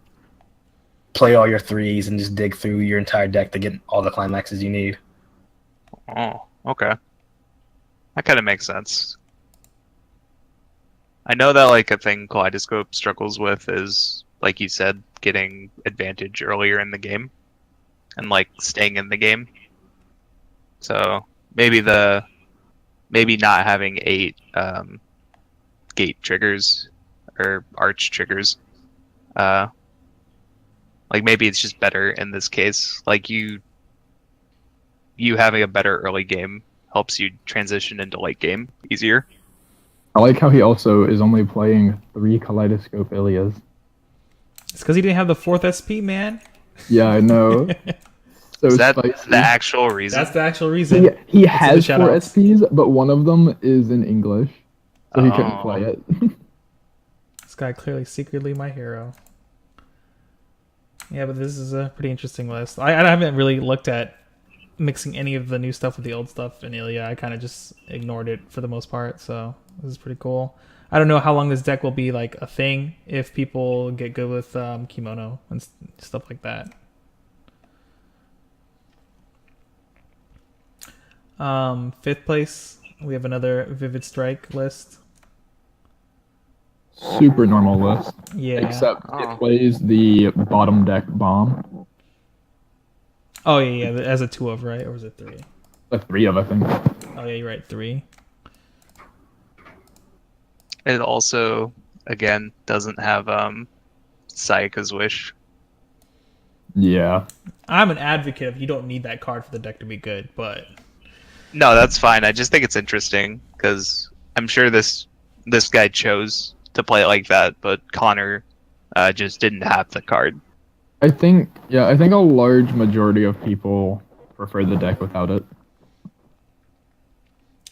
play all your 3s and just dig through your entire deck to get all the climaxes you need. Oh, okay. That kind of makes sense. I know that like a thing Kaleidoscope struggles with is, like you said, getting advantage earlier in the game and like staying in the game. So maybe not having 8 gate triggers or arch triggers. Like maybe it's just better in this case. Like you having a better early game helps you transition into late game easier. I like how he also is only playing 3 Kaleidoscope Ilias. It's because he didn't have the 4th SP, man. Yeah, I know. So Is that spicy. the actual reason? That's the actual reason. He It's in the has 4 shoutouts. SPs, but one of them is in English, so he couldn't Oh. play it. This guy clearly secretly my hero. Yeah, but this is a pretty interesting list. I haven't really looked at mixing any of the new stuff with the old stuff in Ilya. I kind of just ignored it for the most part, so this is pretty cool. I don't know how long this deck will be like a thing if people get good with Kimono and stuff like that. 5th place, we have another Vivid Strike list. Super normal list, Yeah. except Oh. it plays the bottom deck bomb. Oh yeah, as a 2 of, right? Or was it 3? A 3 of, I think. Oh yeah, you're right, 3. It also, again, doesn't have Sayaka's Wish. Yeah. I'm an advocate of you don't need that card for the deck to be good, but No, that's fine. I just think it's interesting because I'm sure this guy chose to play it like that, but Connor just didn't have the card. I think a large majority of people prefer the deck without it.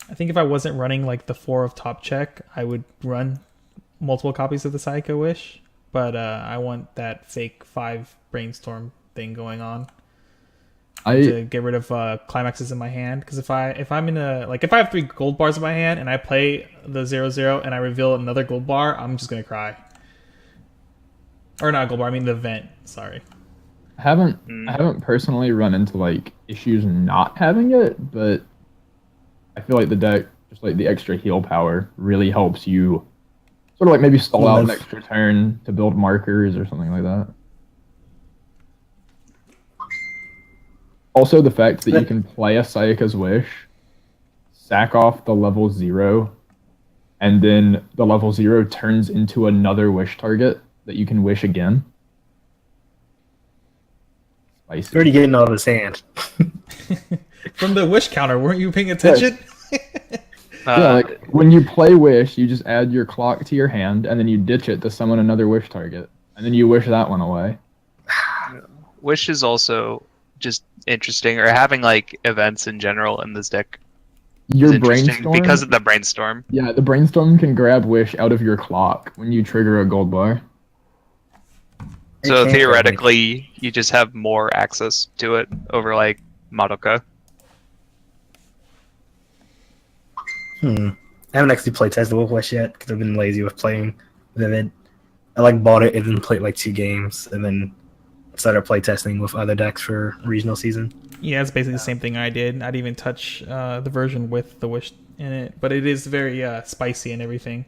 I think if I wasn't running like the 4 of Top Check, I would run multiple copies of the Psycho Wish, but I want that fake 5 Brainstorm thing going on to get rid of climaxes in my hand. Because if I'm in if I have 3 gold bars in my hand and I play the 0/0 and I reveal another gold bar, I'm just gonna cry. Or not gold bar, I mean the event. Sorry. I haven't personally run into like issues not having it, but I feel like the deck, just like the extra heal power, really helps you sort of like maybe stall out an extra turn to build markers or something like that. Also, the fact that you can play a Sayaka's Wish, sack off the level 0, and then the level 0 turns into another wish target that you can wish again. Spicy. Already getting out of his hand. From the wish counter, weren't you paying attention? Yeah, like when you play Wish, you just add your clock to your hand, and then you ditch it to summon another Wish target, and then you wish that one away. Wish is also just interesting, or having like events in general in this deck is Your interesting brainstorm, because of the brainstorm. yeah, the brainstorm can grab Wish out of your clock when you trigger a gold bar. So can't theoretically, you just have more access to it over like Madoka. I haven't actually played tested with Wish yet because I've been lazy with playing Vivid. I like bought it and then played like 2 games and then started play testing with other decks for regional season. Yeah, it's basically the same thing I did. I didn't even touch the version with the wish in it, but it is very spicy and everything.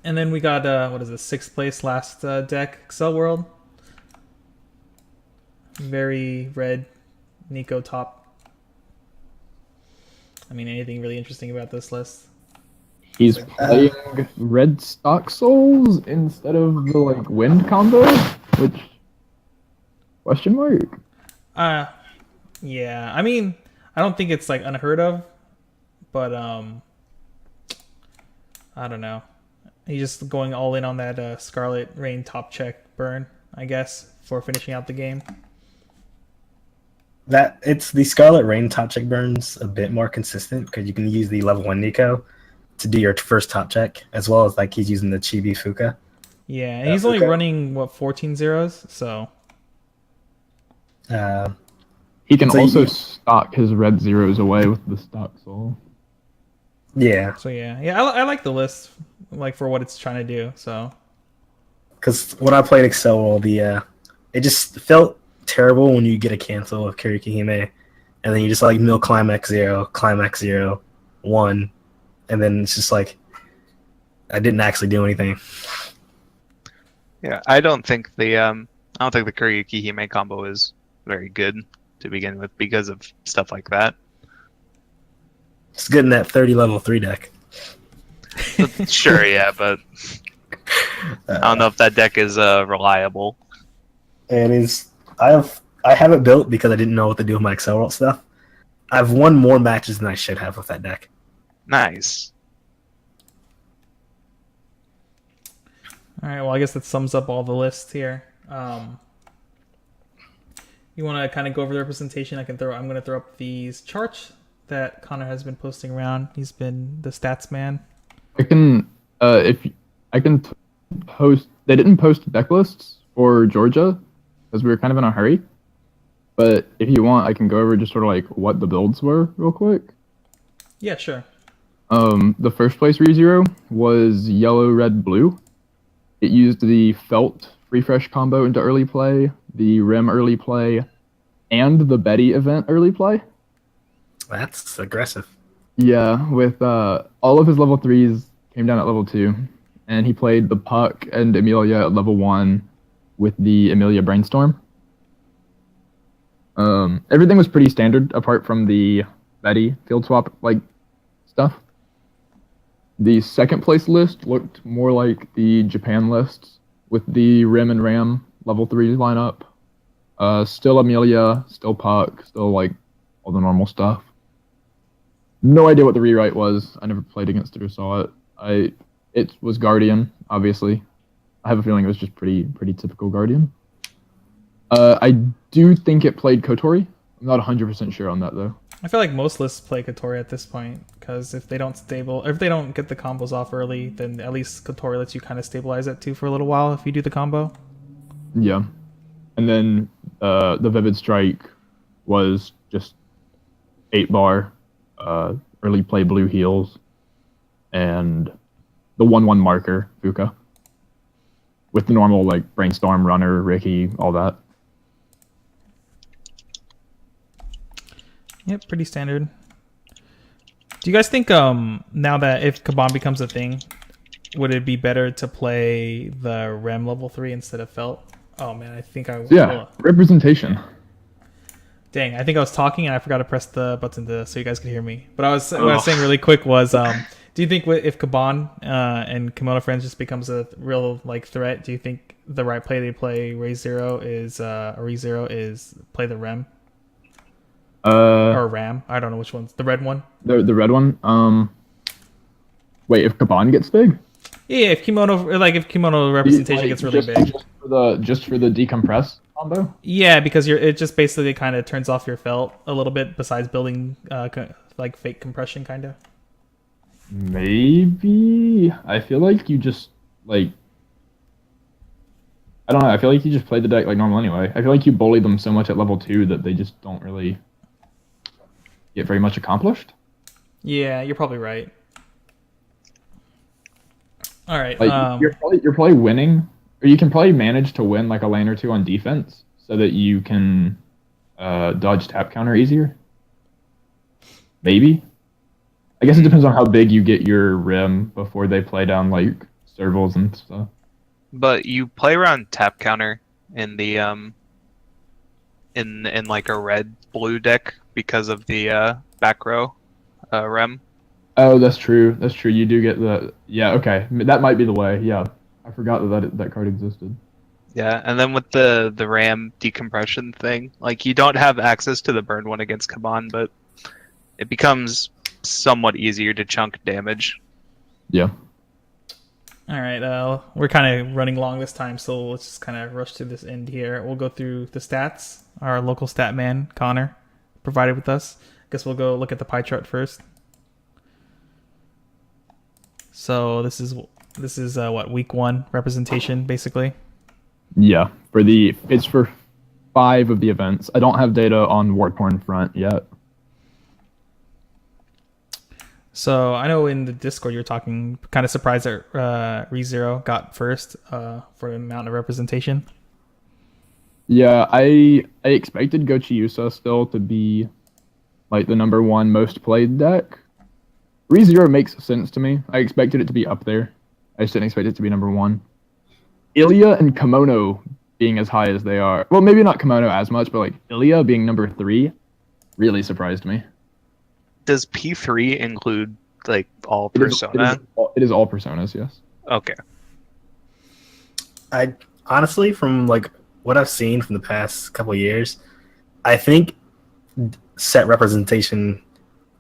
And then we got what is it, 6th place last deck, Excel World. Very red, Nico top. I mean, anything really interesting about this list? He's playing Red Stock Souls instead of the like Wind combo, which question mark? Yeah. I mean, I don't think it's like unheard of, but I don't know. He's just going all in on that Scarlet Rain top check burn, I guess, for finishing out the game. That it's the Scarlet Rain top check burns a bit more consistent because you can use the level 1 Nico to do your first top check, as well as like he's using the Chibi Fuka. Yeah, and he's only running what 14 zeros, so He can So also you- stock his red zeros away with the stock soul. Yeah, I like the list, like for what it's trying to do. So because when I played Excel World, it just felt terrible when you get a cancel of Kirikihime, and then you just like mill climax 0, 1, and then it's just like I didn't actually do anything. Yeah, I don't think the Kuryuki Hime combo is very good to begin with because of stuff like that. It's good in that 30 level 3 deck. Sure, yeah, but I don't know if that deck is reliable. It is. I have it built because I didn't know what to do with my Excel World stuff. I've won more matches than I should have with that deck. Nice. All right. Well, I guess that sums up all the lists here. You want to kind of go over the representation? I'm going to throw up these charts that Connor has been posting around. He's been the stats man. I can post. They didn't post deck lists for Georgia because we were kind of in a hurry. But if you want, I can go over just sort of like what the builds were real quick. Yeah, sure. The first place ReZero was yellow, red, blue. It used the Felt refresh combo into early play, the Rim early play, and the Betty event early play. That's aggressive. Yeah, with all of his level 3s came down at level 2, and he played the Puck and Amelia at level 1 with the Amelia Brainstorm. Everything was pretty standard apart from the Betty field swap like stuff. The second place list looked more like the Japan lists with the Rim and Ram level 3 lineup. Still Amelia, still Puck, still like all the normal stuff. No idea what the rewrite was. I never played against it or saw it. It was Guardian, obviously. I have a feeling it was just pretty typical Guardian. I do think it played Kotori. I'm not 100% sure on that though. I feel like most lists play Kotori at this point because if they don't get the combos off early, then at least Kotori lets you kind of stabilize it too for a little while if you do the combo. Yeah, and then the Vivid Strike was just 8-bar, early play blue heals, and the 1/1 marker Fuka with the normal like Brainstorm, Runner, Ricky, all that. Yep, pretty standard. Do you guys think now that if Kaban becomes a thing, would it be better to play the Rem level 3 instead of Felt? Oh man, I think I Yeah, representation. Dang, I think I was talking and I forgot to press the button so you guys could hear me. But what I was saying really quick was, do you think if Kaban and Kimono Friends just becomes a real like threat, do you think the right play to play ReZero is play the Rem? Or Ram? I don't know which one's the red one. The red one. Wait, if Kaban gets big? Yeah, if Kimono representation gets really big. Just for the decompress combo? Yeah, because it just basically kind of turns off your Felt a little bit besides building like fake compression kind of. Maybe. I feel like you just like I don't know, I feel like you just play the deck like normal anyway. I feel like you bully them so much at level 2 that they just don't really get very much accomplished. Yeah, you're probably right. All right. Like you're probably winning, or you can probably manage to win like a lane or two on defense, so that you can dodge tap counter easier. Maybe. I guess it depends on how big you get your Rim before they play down like servals and stuff. But you play around tap counter in the in like a red blue deck because of the back row Rem. Oh, that's true. That's true. You do get the yeah. Okay, that might be the way. Yeah, I forgot that card existed. Yeah, and then with the Ram decompression thing, like you don't have access to the burn one against Kaban, but it becomes somewhat easier to chunk damage. Yeah. All right, we're kind of running long this time, so let's just kind of rush to this end here. We'll go through the stats. Our local stat man, Connor, provided with us. Guess we'll go look at the pie chart first. So this is what, week 1 representation, basically? Yeah, it's for 5 of the events. I don't have data on War-Torn Front yet. So I know in the Discord you're talking, kind of surprised that ReZero got first for the amount of representation. Yeah, I expected Gochiusa still to be like the number 1 most played deck. ReZero makes sense to me. I expected it to be up there. I just didn't expect it to be number 1. Ilya and Kimono being as high as they are. Well, maybe not Kimono as much, but like Ilya being number 3 really surprised me. Does P3 include like all Persona? It is all Personas, yes. Okay. I honestly, from like what I've seen from the past couple of years, I think set representation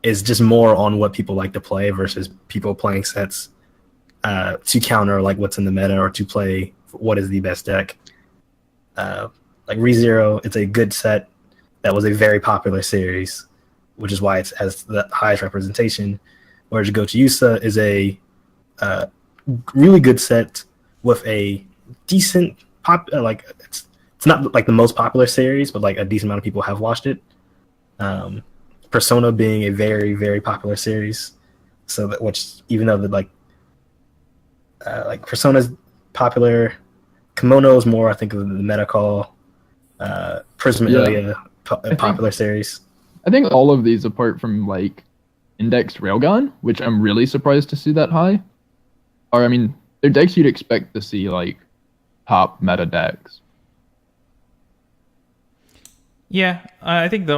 is just more on what people like to play versus people playing sets to counter like what's in the meta or to play what is the best deck. Like ReZero, it's a good set that was a very popular series, which is why it has the highest representation. Whereas Gochiyusa is a really good set with a decent like it's not like the most popular series, but like a decent amount of people have watched it. Persona being a very, very popular series, so that which even though like Persona's popular, Kimono is more I think of the meta call. Prism Ilya, popular series. I think all of these, apart from like Indexed Railgun, which I'm really surprised to see that high, are, I mean, they're decks you'd expect to see like top meta decks. Yeah, I think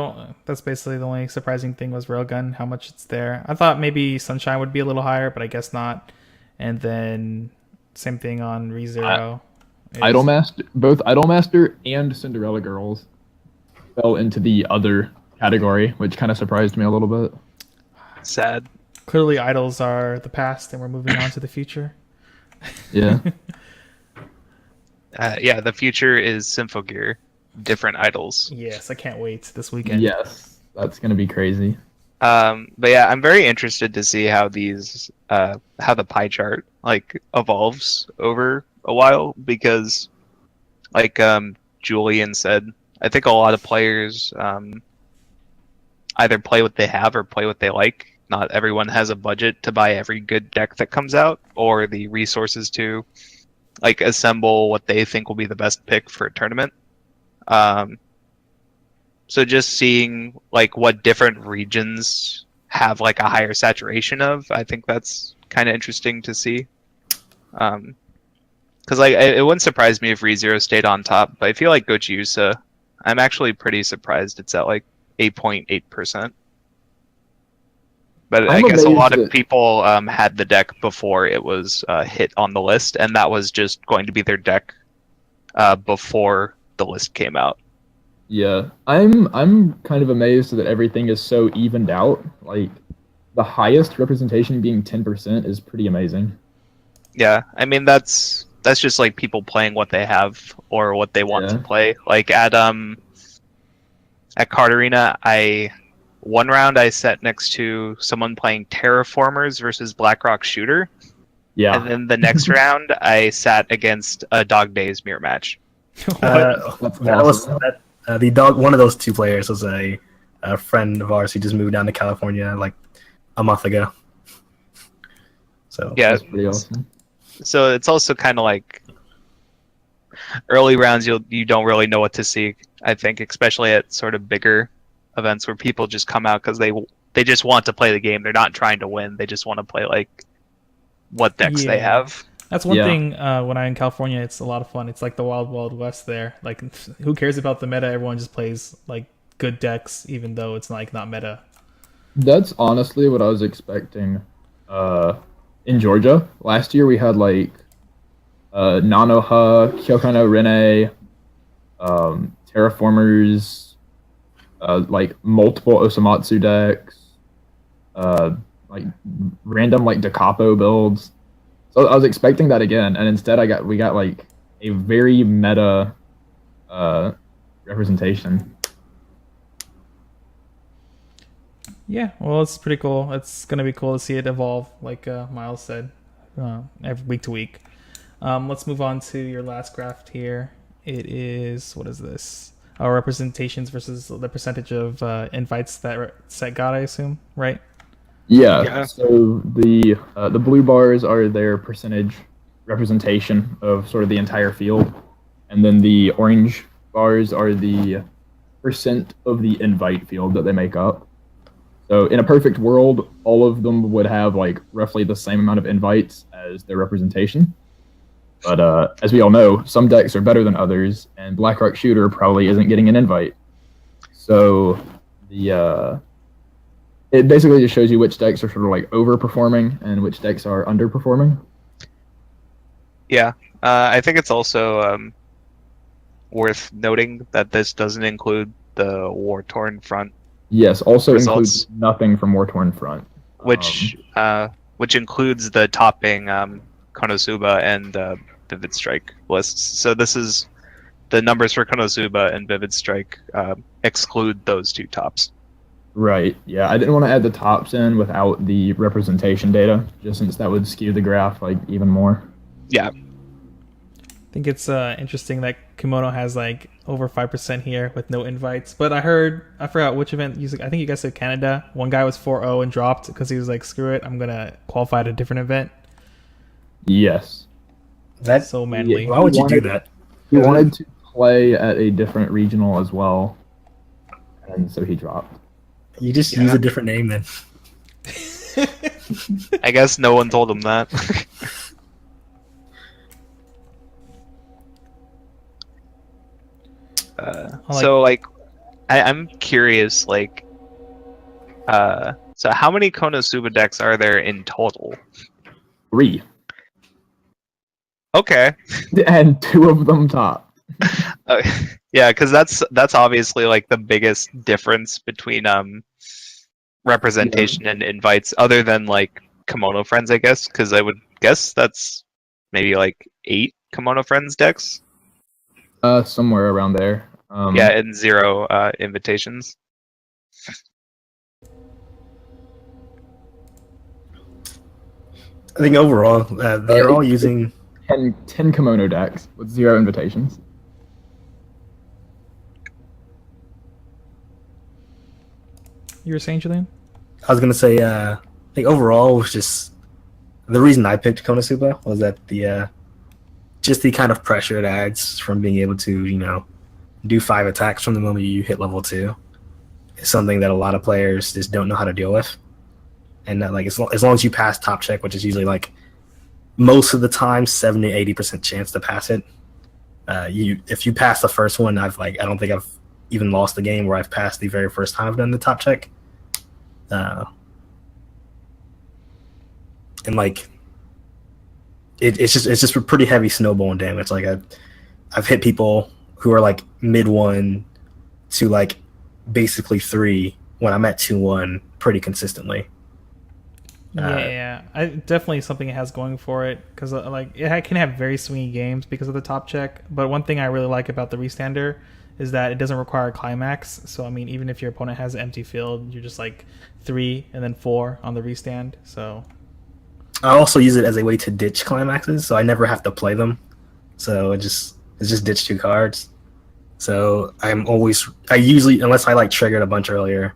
that's basically the only surprising thing was Railgun, how much it's there. I thought maybe Sunshine would be a little higher, but I guess not. And then same thing on ReZero. Idolmaster, both Idolmaster and Cinderella Girls fell into the other category, which kind of surprised me a little bit. Sad. Clearly, idols are the past, and we're moving on to the future. Yeah. Yeah, the future is Symphogear, different idols. Yes, I can't wait this weekend. Yes, that's gonna be crazy. But yeah, I'm very interested to see how these, how the pie chart like evolves over a while, because, like Julian said, I think a lot of players either play what they have or play what they like. Not everyone has a budget to buy every good deck that comes out, or the resources to like assemble what they think will be the best pick for a tournament. So just seeing like what different regions have like a higher saturation of, I think that's kind of interesting to see. Because like it wouldn't surprise me if ReZero stayed on top, but I feel like Gochiyusa, I'm actually pretty surprised it's at like 8.8%. But I guess a lot of people had the deck before it was hit on the list, and that was just going to be their deck before the list came out. Yeah, I'm kind of amazed that everything is so evened out. Like the highest representation being 10% is pretty amazing. Yeah, I mean that's just like people playing what they have or what they want to play. Like at Katarina, one round I sat next to someone playing Terraformers versus BlackRock Shooter. Yeah. And then the next round I sat against a Dog Days mirror match. The dog. One of those two players was a friend of ours who just moved down to California like a month ago. So yeah, that's pretty awesome. So it's also kind of like early rounds. You don't really know what to see. I think, especially at sort of bigger events where people just come out because they just want to play the game. They're not trying to win. They just want to play like what decks they have. That's one thing. When I'm in California, it's a lot of fun. It's like the wild, wild west there. Like, who cares about the meta? Everyone just plays like good decks, even though it's like not meta. That's honestly what I was expecting. In Georgia last year, we had like Nanoha, Kyokano Rene, Terraformers, like multiple Osamatsu decks, like random like Da Capo builds. So I was expecting that again, and instead we got like a very meta representation. Yeah, well, it's pretty cool. It's gonna be cool to see it evolve, like Miles said, every week to week. Let's move on to your last graph here. It is, what is this? Our representations versus the percentage of invites that set got, I assume, right? Yeah. So the blue bars are their percentage representation of sort of the entire field, and then the orange bars are the percent of the invite field that they make up. So in a perfect world, all of them would have like roughly the same amount of invites as their representation. But as we all know, some decks are better than others, and BlackRock Shooter probably isn't getting an invite. So it basically just shows you which decks are sort of like overperforming and which decks are underperforming. Yeah, I think it's also worth noting that this doesn't include the war-torn front Yes, also results, includes nothing from War Torn Front. which includes the topping Konosuba and Vivid Strike lists. So this is the numbers for Konosuba and Vivid Strike exclude those two tops. Right. Yeah, I didn't want to add the tops in without the representation data, just since that would skew the graph like even more. Yeah. I think it's interesting that Kimono has like over 5% here with no invites. But I forgot which event. I think you guys said Canada. One guy was 4-0 and dropped because he was like, "Screw it, I'm gonna qualify at a different event." Yes. That's So manly. Why would you do that? He wanted to play at a different regional as well, and so he dropped. You just use a different name then. I guess no one told him that. So like, I'm curious, like, so how many Konosuba decks are there in total? 3. Okay. And 2 of them top. Yeah, because that's obviously like the biggest difference between representation and invites, other than like Kimono Friends, I guess, because I would guess that's maybe like 8 Kimono Friends decks. Somewhere around there. Yeah, and 0 invitations. I think overall, they're all using 10 kimono decks with 0 invitations. You were saying, Julian? I was gonna say, I think overall it was just the reason I picked Konosuba was that the just the kind of pressure it adds from being able to do 5 attacks from the moment you hit level 2 is something that a lot of players just don't know how to deal with. And that, like as long as you pass top check, which is usually like most of the time 70-80% chance to pass it. If you pass the first one, I don't think I've even lost the game where I've passed the very first time I've done the top check. And like it's just a pretty heavy snowballing damage. Like I've hit people who are like mid 1 to like basically 3 when I'm at 2-1 pretty consistently. Yeah, definitely something it has going for it, because like it can have very swingy games because of the top check. But one thing I really like about the restander is that it doesn't require a climax. So I mean, even if your opponent has an empty field, you're just like 3 and then 4 on the restand. So I also use it as a way to ditch climaxes, so I never have to play them. So it's just ditch 2 cards. So I usually, unless I like triggered a bunch earlier,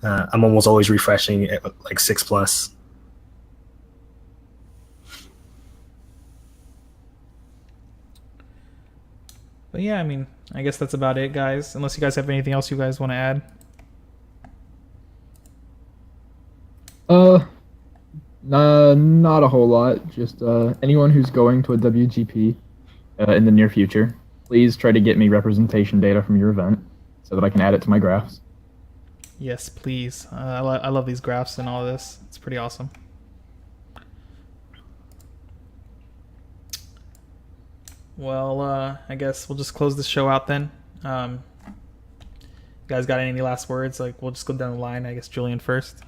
I'm almost always refreshing at like 6+. But yeah, I mean, I guess that's about it, guys. Unless you guys have anything else you guys want to add. Not a whole lot. Just anyone who's going to a WGP in the near future, please try to get me representation data from your event so that I can add it to my graphs. Yes, please. I love these graphs and all this. It's pretty awesome. Well, I guess we'll just close this show out then. You guys got any last words? Like, we'll just go down the line. I guess Julian first.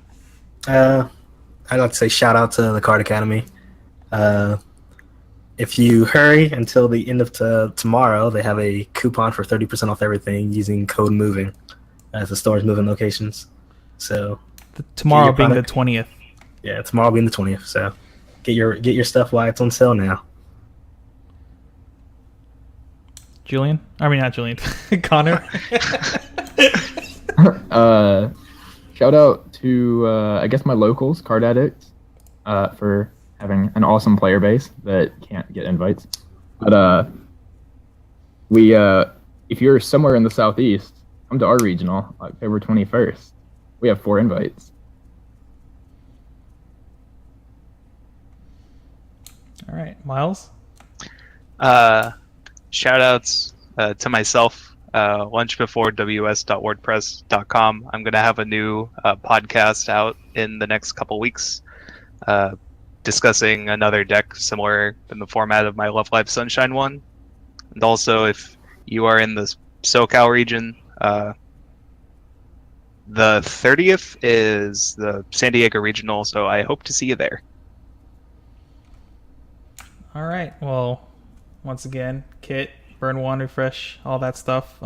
I'd like to say shout out to the Card Academy. If you hurry until the end of tomorrow, they have a coupon for 30% off everything using code MOVING as the store's moving locations. So tomorrow being the 20th. Yeah, tomorrow being the 20th. So get your stuff while it's on sale now. Julian? I mean, not Julian. Connor? Shout out to, I guess, my locals, Card Addicts, for having an awesome player base that can't get invites. But if you're somewhere in the southeast, come to our regional, October 21st. We have 4 invites. All right. Miles? Shout outs to myself, lunchbeforews.wordpress.com. I'm going to have a new podcast out in the next couple weeks discussing another deck similar in the format of my Love Live Sunshine one. And also, if you are in the SoCal region, The 30th is the San Diego Regional, so I hope to see you there. All right. Well, once again, Kit, Burn One, Refresh, all that stuff.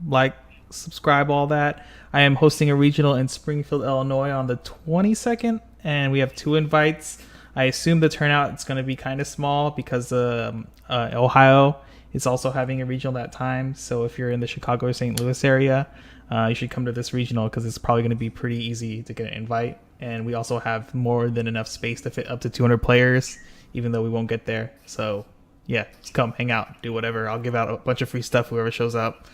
Like, subscribe, all that. I am hosting a regional in Springfield, Illinois on the 22nd, and we have 2 invites. I assume the turnout is going to be kind of small because Ohio is also having a regional that time. So if you're in the Chicago or St. Louis area, you should come to this regional because it's probably going to be pretty easy to get an invite. And we also have more than enough space to fit up to 200 players, even though we won't get there. So yeah, just come, hang out, do whatever. I'll give out a bunch of free stuff whoever shows up.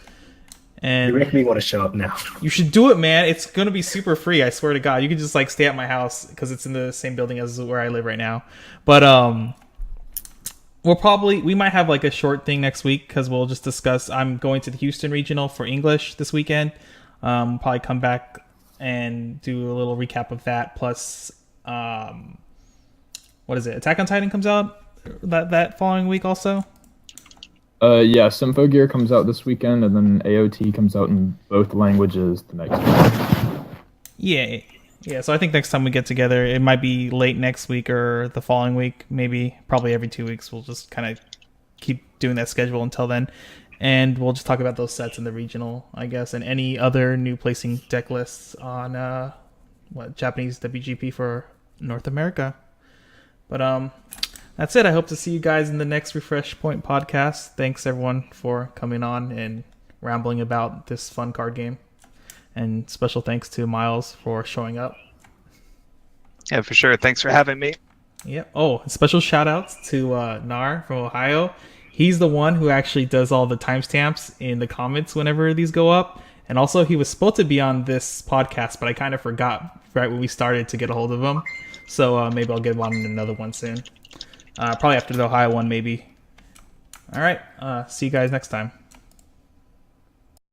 And You make me want to show up now. you should do it, man. It's gonna be super free. I swear to God. You can just like stay at my house because it's in the same building as where I live right now. But we might have like a short thing next week because we'll just discuss. I'm going to the Houston Regional for English this weekend. Probably come back and do a little recap of that. Plus, what is it? Attack on Titan comes out that following week also. Yeah, Symphogear comes out this weekend, and then AOT comes out in both languages the next week. Yeah. So I think next time we get together, it might be late next week or the following week, maybe probably every 2 weeks. We'll just kind of keep doing that schedule until then, and we'll just talk about those sets in the regional, I guess, and any other new placing deck lists on Japanese WGP for North America. But that's it. I hope to see you guys in the next Refresh Point podcast. Thanks everyone for coming on and rambling about this fun card game. And special thanks to Miles for showing up. Yeah, for sure. Thanks for having me. Yep. Oh, special shout outs to Nar from Ohio. He's the one who actually does all the timestamps in the comments whenever these go up. And also he was supposed to be on this podcast, but I kind of forgot right when we started to get a hold of him. So maybe I'll get him on another one soon. Probably after the Ohio one, maybe. All right. See you guys next time.